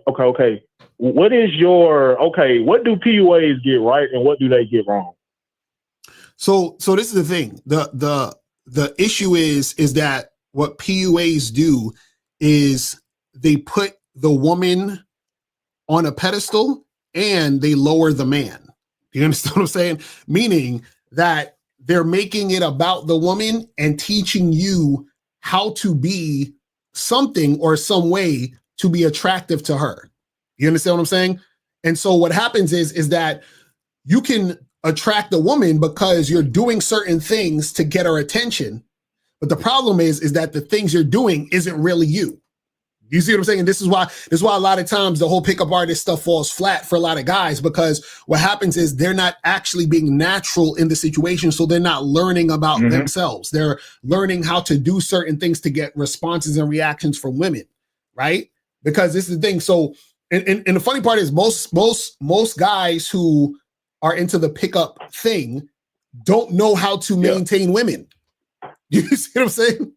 [SPEAKER 15] okay. what is your what do PUAs get right and what do they get wrong?
[SPEAKER 10] So this is the thing. The issue is that what PUAs do is they put the woman on a pedestal and they lower the man. You understand what I'm saying? Meaning that they're making it about the woman and teaching you how to be something or some way to be attractive to her. You understand what I'm saying? And so what happens is that you can attract a woman because you're doing certain things to get her attention. But the problem is that the things you're doing isn't really you. You see what I'm saying? And this is why a lot of times the whole pickup artist stuff falls flat for a lot of guys, because what happens is they're not actually being natural in the situation. So they're not learning about themselves. They're learning how to do certain things to get responses and reactions from women, right? Because this is the thing. So, and the funny part is most guys who are into the pickup thing don't know how to maintain women. You see what I'm saying?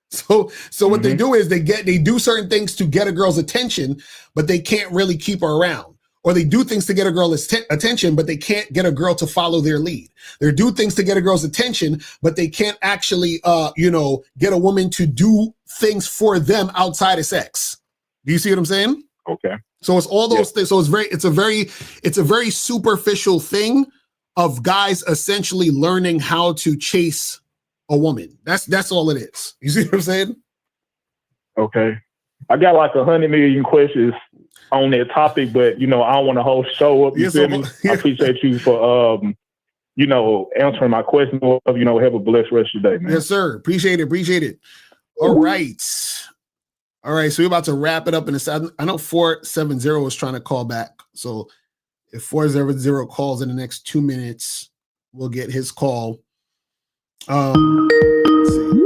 [SPEAKER 10] So what they do is they do certain things to get a girl's attention, but they can't really keep her around. Or they do things to get a girl's attention, but they can't get a girl to follow their lead. They do things to get a girl's attention, but they can't actually, get a woman to do things for them outside of sex. Do you see what I'm saying?
[SPEAKER 15] Okay.
[SPEAKER 10] So it's all those things. So it's a very superficial thing of guys essentially learning how to chase a woman. That's all it is. You see what I'm saying?
[SPEAKER 15] Okay. I got like 100 million questions on that topic, but I don't want to whole show up. You feel me? I appreciate you for answering my question. Have a blessed rest of your day, man.
[SPEAKER 10] Yes, sir. Appreciate it. All right. So we're about to wrap it up in a second. I know 470 is trying to call back. So if 470 calls in the next 2 minutes, we'll get his call. Let's see.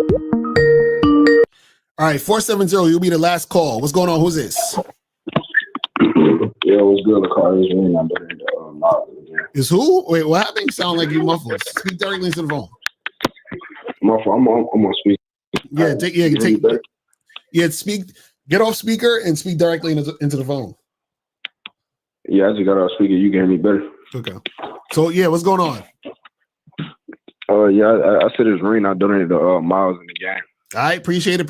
[SPEAKER 10] All right, 470, you'll be the last call. What's going on? Who's this?
[SPEAKER 16] Yeah, what's good, Locario?
[SPEAKER 10] Is who? Wait, what happened? You sound like you muffled. Speak directly into the phone.
[SPEAKER 16] Muffled. I'm on speaker.
[SPEAKER 10] Speak. Get off speaker and speak directly into the phone.
[SPEAKER 16] Yeah, I just got off speaker. You can hear me better.
[SPEAKER 10] Okay. So what's going on?
[SPEAKER 16] I said it's Reen. I donated the miles in the game.
[SPEAKER 10] All right, appreciate it.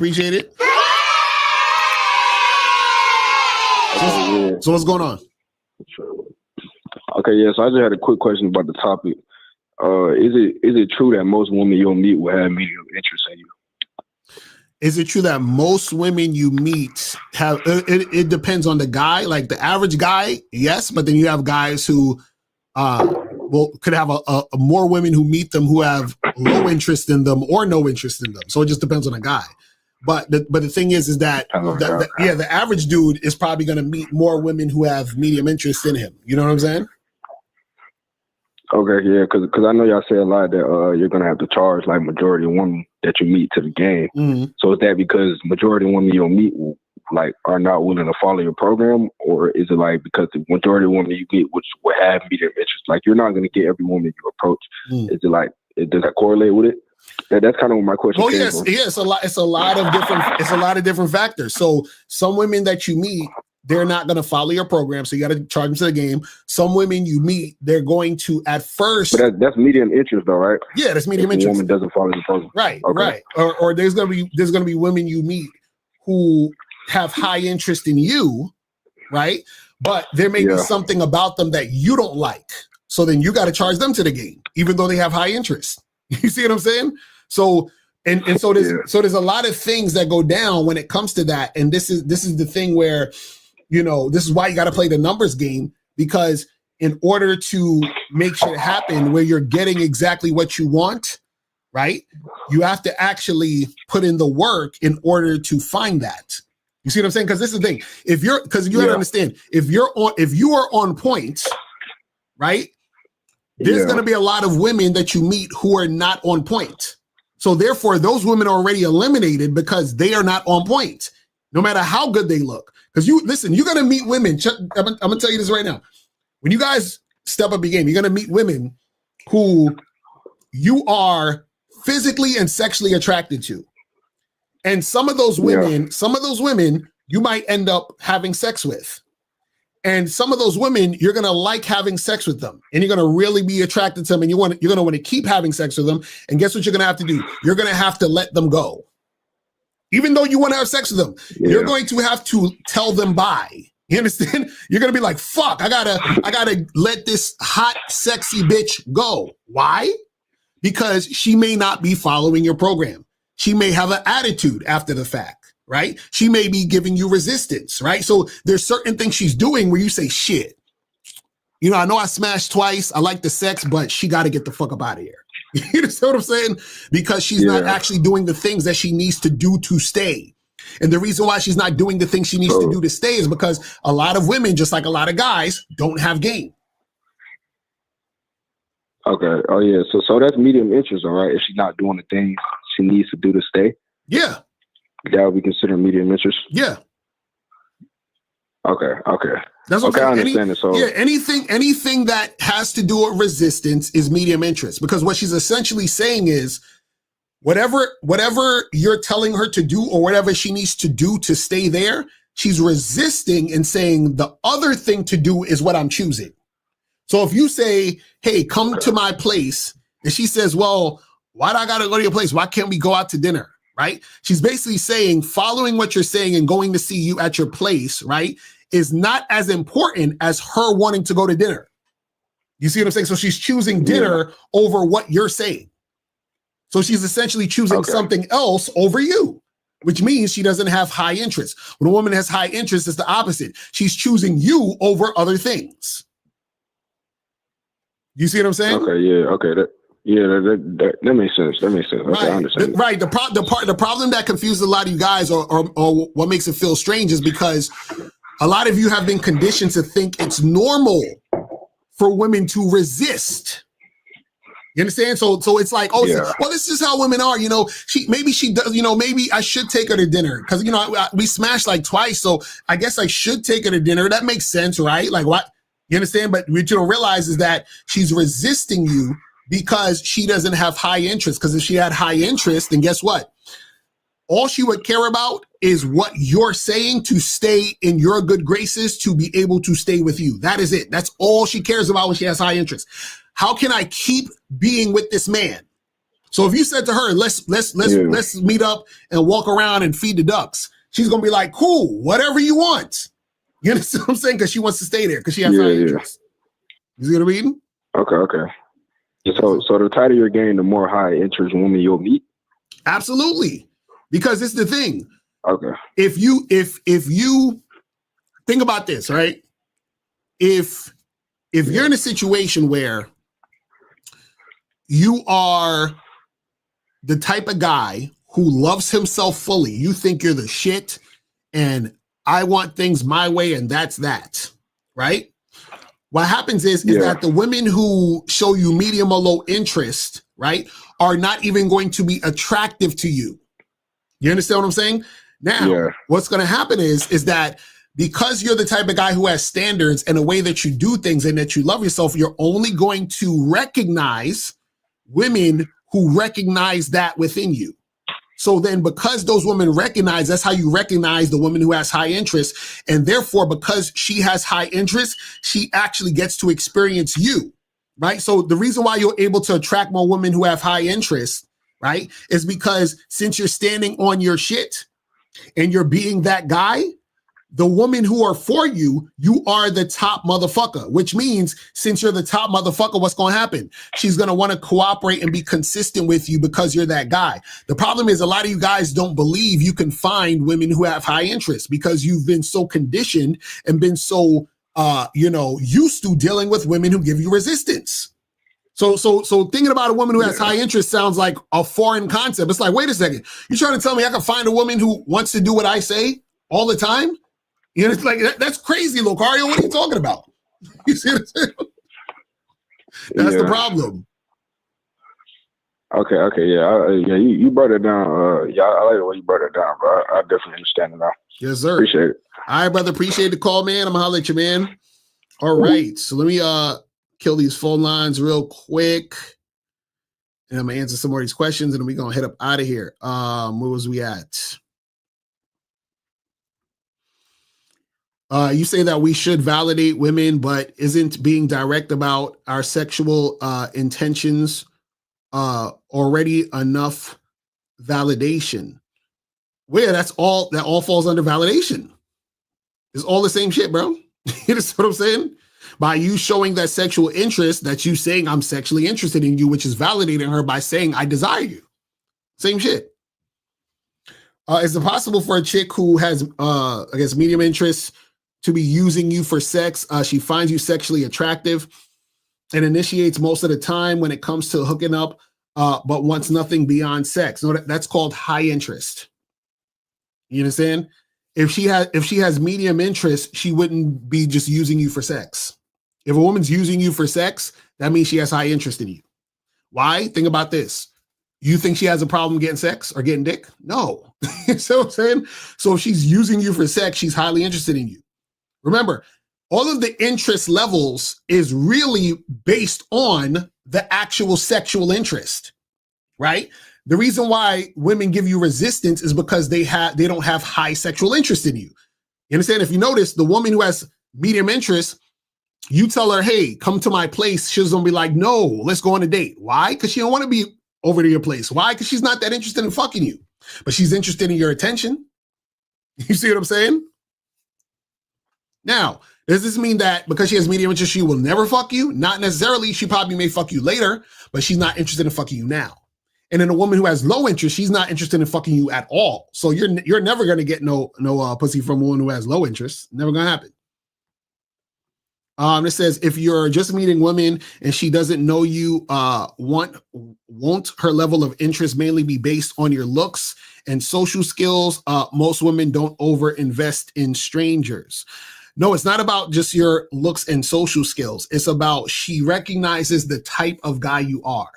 [SPEAKER 10] So what's going on?
[SPEAKER 16] Okay, so I just had a quick question about the topic. Is it true that most women you'll meet will have medium interest in you?
[SPEAKER 10] Is it true that most women you meet have? It depends on the guy. Like the average guy, yes, but then you have guys who could have a more women who meet them who have low interest in them or no interest in them. So it just depends on the guy. But the thing is that the average dude is probably going to meet more women who have medium interest in him. You know what I'm saying?
[SPEAKER 16] Okay, yeah, because I know y'all say a lot that you're going to have to charge like majority of women that you meet to the game.
[SPEAKER 10] Mm-hmm.
[SPEAKER 16] So is that because majority of women you'll meet like are not willing to follow your program, or is it like because the majority of women you get which will have medium interest? Like you're not going to get every woman you approach. Is it like does that correlate with it? That's kind of what my question.
[SPEAKER 10] Oh yes, it's a lot of different factors. So some women that you meet, they're not going to follow your program, so you got to charge them to the game. Some women you meet, they're going to at first.
[SPEAKER 16] But that's medium interest, though, right?
[SPEAKER 10] Yeah, that's medium interest.
[SPEAKER 16] A woman doesn't follow the program,
[SPEAKER 10] right?
[SPEAKER 16] Okay.
[SPEAKER 10] Right. Or there's gonna be women you meet who have high interest in you, right? But there may be something about them that you don't like, so then you got to charge them to the game, even though they have high interest. You see what I'm saying? So there's a lot of things that go down when it comes to that, and this is the thing where. This is why you got to play the numbers game, because in order to make shit happen where you're getting exactly what you want, right? You have to actually put in the work in order to find that. You see what I'm saying? Because this is the thing. Because you got to understand, if you are on point, right? There's going to be a lot of women that you meet who are not on point. So therefore, those women are already eliminated because they are not on point, no matter how good they look. Because you're going to meet women. I'm going to tell you this right now. When you guys step up your game, you're going to meet women who you are physically and sexually attracted to. And some of those women, you might end up having sex with. And some of those women, you're going to like having sex with them, and you're going to really be attracted to them, and you're going to want to keep having sex with them. And guess what you're going to have to do? You're going to have to let them go. Even though you want to have sex with them, you're going to have to tell them bye. You understand? You're going to be like, fuck, I gotta let this hot, sexy bitch go. Why? Because she may not be following your program. She may have an attitude after the fact. Right? She may be giving you resistance, right? So there's certain things she's doing where you say, shit, I know I smashed twice. I like the sex, but she got to get the fuck up out of here. You understand what I'm saying? Because she's not actually doing the things that she needs to do to stay. And the reason why she's not doing the things she needs to do to stay is because a lot of women, just like a lot of guys, don't have game.
[SPEAKER 16] Okay. Oh, yeah. So that's medium interest, all right? If she's not doing the things she needs to do to stay?
[SPEAKER 10] Yeah.
[SPEAKER 16] That would be considered medium interest?
[SPEAKER 10] Yeah.
[SPEAKER 16] Okay.
[SPEAKER 10] That's what
[SPEAKER 16] I understand it. So
[SPEAKER 10] yeah, anything that has to do with resistance is medium interest, because what she's essentially saying is whatever you're telling her to do or whatever she needs to do to stay there, she's resisting and saying the other thing to do is what I'm choosing. So if you say, hey, come to my place, and she says, well, why do I gotta go to your place? Why can't we go out to dinner? Right? She's basically saying following what you're saying and going to see you at your place, right, is not as important as her wanting to go to dinner. You see what I'm saying? So she's choosing dinner over what you're saying. So she's essentially choosing something else over you, which means she doesn't have high interest. When a woman has high interest, it's the opposite. She's choosing you over other things. You see what I'm saying?
[SPEAKER 16] Okay, yeah, okay. That makes sense. Okay, I understand.
[SPEAKER 10] Right. The problem that confuses a lot of you guys, or what makes it feel strange, is because a lot of you have been conditioned to think it's normal for women to resist. You understand? So it's like, well, this is how women are. Maybe she does. Maybe I should take her to dinner because we smashed like twice, so I guess I should take her to dinner. That makes sense, right? Like what? You understand? But what you don't realize is that she's resisting you because she doesn't have high interest. Because if she had high interest, then guess what? All she would care about is what you're saying to stay in your good graces, to be able to stay with you. That is it. That's all she cares about when she has high interest. How can I keep being with this man? So if you said to her, let's meet up and walk around and feed the ducks, she's gonna be like, cool, whatever you want. You understand what I'm saying? Because she wants to stay there because she has high interest. You see what I mean?
[SPEAKER 16] Okay. So the tighter your game, the more high interest women you'll meet?
[SPEAKER 10] Absolutely. Because it's the thing.
[SPEAKER 16] Okay.
[SPEAKER 10] If you think about this, right? If you're in a situation where you are the type of guy who loves himself fully, you think you're the shit, and I want things my way, and that's that, right? What happens is that the women who show you medium or low interest, right, are not even going to be attractive to you. You understand what I'm saying? Now, what's going to happen is that because you're the type of guy who has standards and a way that you do things and that you love yourself, you're only going to recognize women who recognize that within you. So then because those women recognize, that's how you recognize the woman who has high interest. And therefore, because she has high interest, she actually gets to experience you, right? So the reason why you're able to attract more women who have high interest, right, is because since you're standing on your shit and you're being that guy, the women who are for you, you are the top motherfucker, which means since you're the top motherfucker, what's going to happen? She's going to want to cooperate and be consistent with you because you're that guy. The problem is a lot of you guys don't believe you can find women who have high interest because you've been so conditioned and been so, used to dealing with women who give you resistance. So thinking about a woman who has high interest sounds like a foreign concept. It's like, wait a second. You're trying to tell me I can find a woman who wants to do what I say all the time? It's like, that's crazy, Locario. What are you talking about? You see what I'm saying? That's the problem.
[SPEAKER 16] Okay, you brought it down. I like the way you brought it down, bro. I definitely understand it now.
[SPEAKER 10] Yes, sir.
[SPEAKER 16] Appreciate it.
[SPEAKER 10] All right, brother. Appreciate the call, man. I'm gonna holler at you, man. All right. So let me kill these phone lines real quick. And I'm gonna answer some more of these questions, and then we're gonna head up out of here. Where was we at? You say that we should validate women, but isn't being direct about our sexual intentions already enough validation? Well, yeah, that all falls under validation. It's all the same shit, bro. You know what I'm saying? By you showing that sexual interest, that you saying I'm sexually interested in you, which is validating her by saying I desire you. Same shit. Is it possible for a chick who has, I guess, medium interest to be using you for sex? She finds you sexually attractive and initiates most of the time when it comes to hooking up, but wants nothing beyond sex. No, that's called high interest. You understand? If she has medium interest, she wouldn't be just using you for sex. If a woman's using you for sex, that means she has high interest in you. Why? Think about this. You think she has a problem getting sex or getting dick? No. You see what I'm saying? So if she's using you for sex, she's highly interested in you. Remember, all of the interest levels is really based on the actual sexual interest, right? The reason why women give you resistance is because they don't have high sexual interest in you. You understand? If you notice, the woman who has medium interest, you tell her, hey, come to my place. She's going to be like, no, let's go on a date. Why? Because she don't want to be over to your place. Why? Because she's not that interested in fucking you, but she's interested in your attention. You see what I'm saying? Now, does this mean that because she has medium interest, she will never fuck you? Not necessarily. She probably may fuck you later, but she's not interested in fucking you now. And then a woman who has low interest, she's not interested in fucking you at all. So you're never going to get no pussy from a woman who has low interest. Never going to happen. It says, if you're just meeting women and she doesn't know you, won't her level of interest mainly be based on your looks and social skills? Most women don't over-invest in strangers. No, it's not about just your looks and social skills. It's about she recognizes the type of guy you are.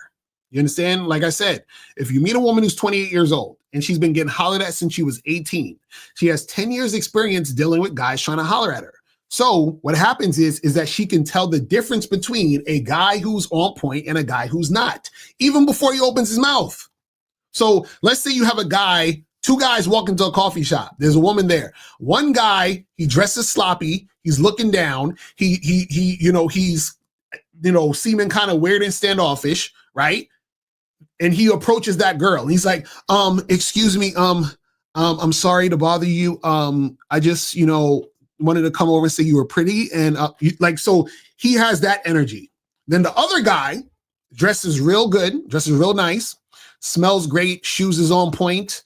[SPEAKER 10] You understand? Like I said, if you meet a woman who's 28 years old and she's been getting hollered at since she was 18, she has 10 years experience dealing with guys trying to holler at her. So what happens is that she can tell the difference between a guy who's on point and a guy who's not, even before he opens his mouth. So let's say you have a guy, two guys walk into a coffee shop. There's a woman there. One guy, he dresses sloppy. He's looking down. He's seeming kind of weird and standoffish, right? And he approaches that girl. And he's like, excuse me, I'm sorry to bother you. I just, wanted to come over and say you were pretty. And so he has that energy. Then the other guy dresses real good, dresses real nice, smells great, shoes is on point,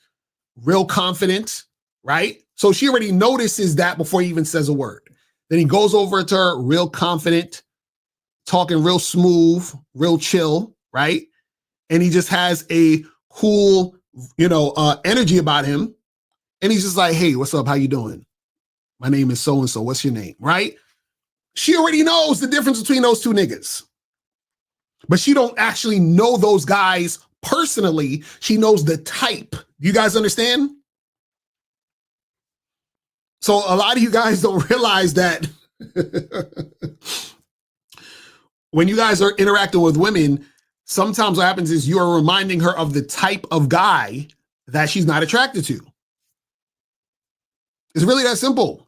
[SPEAKER 10] real confident, right? So she already notices that before he even says a word. Then he goes over to her, real confident, talking real smooth, real chill, right? And he just has a cool, energy about him. And he's just like, hey, what's up? How you doing? My name is so-and-so. What's your name? Right? She already knows the difference between those two niggas. But she don't actually know those guys personally. She knows the type. You guys understand? So a lot of you guys don't realize that when you guys are interacting with women, sometimes what happens is you are reminding her of the type of guy that she's not attracted to. It's really that simple.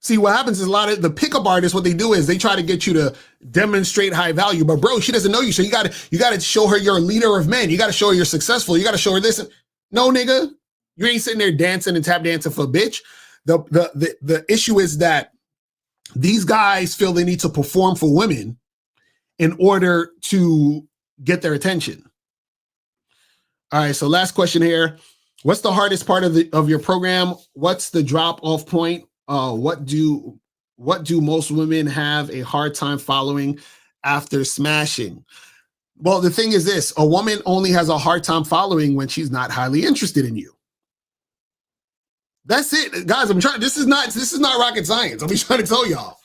[SPEAKER 10] See, what happens is a lot of the pickup artists, what they do is they try to get you to demonstrate high value. But bro, she doesn't know you. So you gotta show her you're a leader of men. You gotta show her you're successful. You gotta show her this. No, nigga, you ain't sitting there dancing and tap dancing for a bitch. The issue is that these guys feel they need to perform for women in order to get their attention. All right, so last question here. What's the hardest part of your program? What's the drop-off point? What do most women have a hard time following after smashing? Well, the thing is this, a woman only has a hard time following when she's not highly interested in you. That's it. Guys, this is not rocket science. I'm trying to tell y'all.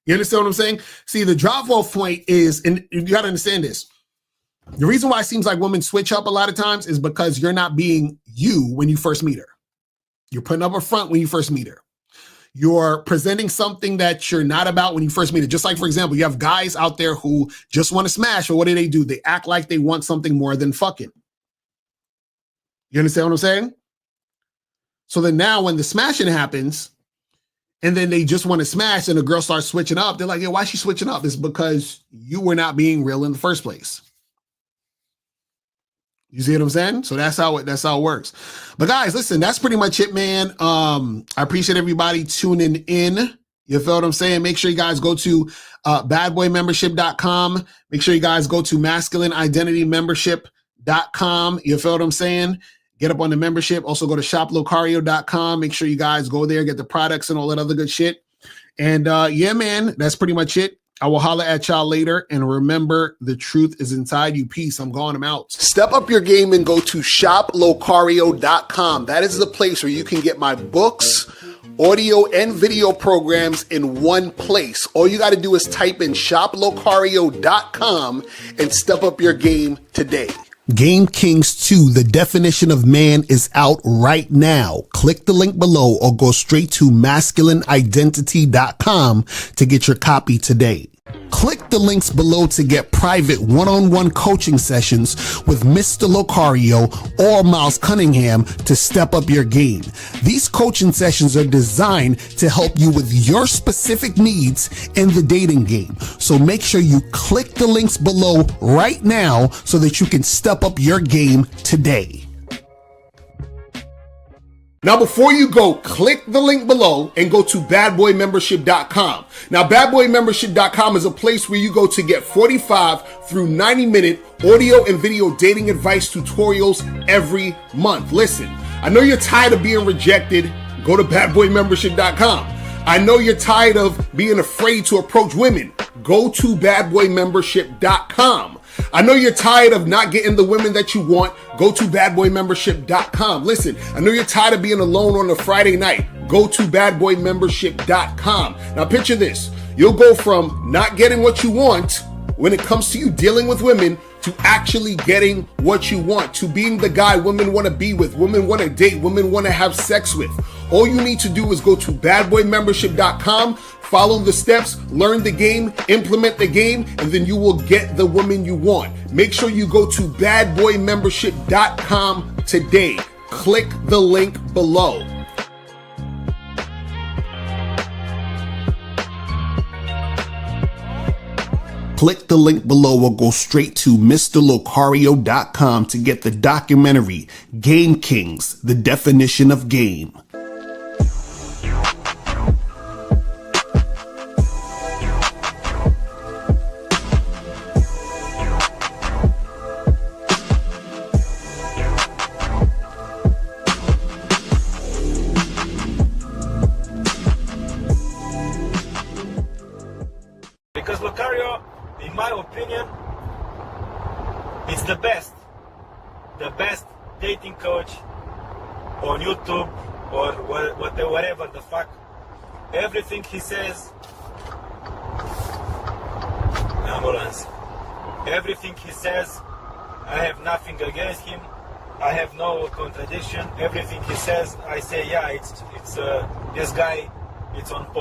[SPEAKER 10] You understand what I'm saying? See, the drop-off point is, and you got to understand this. The reason why it seems like women switch up a lot of times is because you're not being you when you first meet her. You're putting up a front when you first meet her. You're presenting something that you're not about when you first meet her. Just like, for example, you have guys out there who just want to smash, but what do? They act like they want something more than fucking. You understand what I'm saying? So then now when the smashing happens, and then they just want to smash, and the girl starts switching up. They're like, yeah, why is she switching up? It's because you were not being real in the first place. You see what I'm saying? So that's how it works. But guys, listen, that's pretty much it, man. I appreciate everybody tuning in. You feel what I'm saying? Make sure you guys go to badboymembership.com. Make sure you guys go to masculineidentitymembership.com. You feel what I'm saying? Get up on the membership. Also go to shoplocario.com. Make sure you guys go there, get the products and all that other good shit. And yeah, man, that's pretty much it. I will holler at y'all later. And remember, the truth is inside you. Peace. I'm gone. I'm out. Step up your game and go to shoplocario.com. That is the place where you can get my books, audio, and video programs in one place. All you got to do is type in shoplocario.com and step up your game today. Game Kings 2, The Definition of Man, is out right now. Click the link below or go straight to masculineidentity.com to get your copy today. Click the links below to get private one-on-one coaching sessions with Mr. Locario or Miles Cunningham to step up your game. These coaching sessions are designed to help you with your specific needs in the dating game. So make sure you click the links below right now so that you can step up your game today. Now, before you go, click the link below and go to badboymembership.com. Now, badboymembership.com is a place where you go to get 45 through 90-minute audio and video dating advice tutorials every month. Listen, I know you're tired of being rejected. Go to badboymembership.com. I know you're tired of being afraid to approach women. Go to badboymembership.com. I know you're tired of not getting the women that you want. Go to badboymembership.com. Listen, I know you're tired of being alone on a Friday night. Go to badboymembership.com. Now picture this. You'll go from not getting what you want when it comes to you dealing with women to actually getting what you want, to being the guy women want to be with, women want to date, women want to have sex with. All you need to do is go to badboymembership.com, follow the steps, learn the game, implement the game, and then you will get the woman you want. Make sure you go to badboymembership.com today. Click the link below. Click the link below or go straight to MrLocario.com to get the documentary Game Kings, The Definition of Game.
[SPEAKER 17] Because Locario, in my opinion, it's the best dating coach on YouTube or whatever the fuck. Everything he says, ambulance. Everything he says, I have nothing against him. I have no contradiction. Everything he says, I say, yeah, it's this guy, it's on point.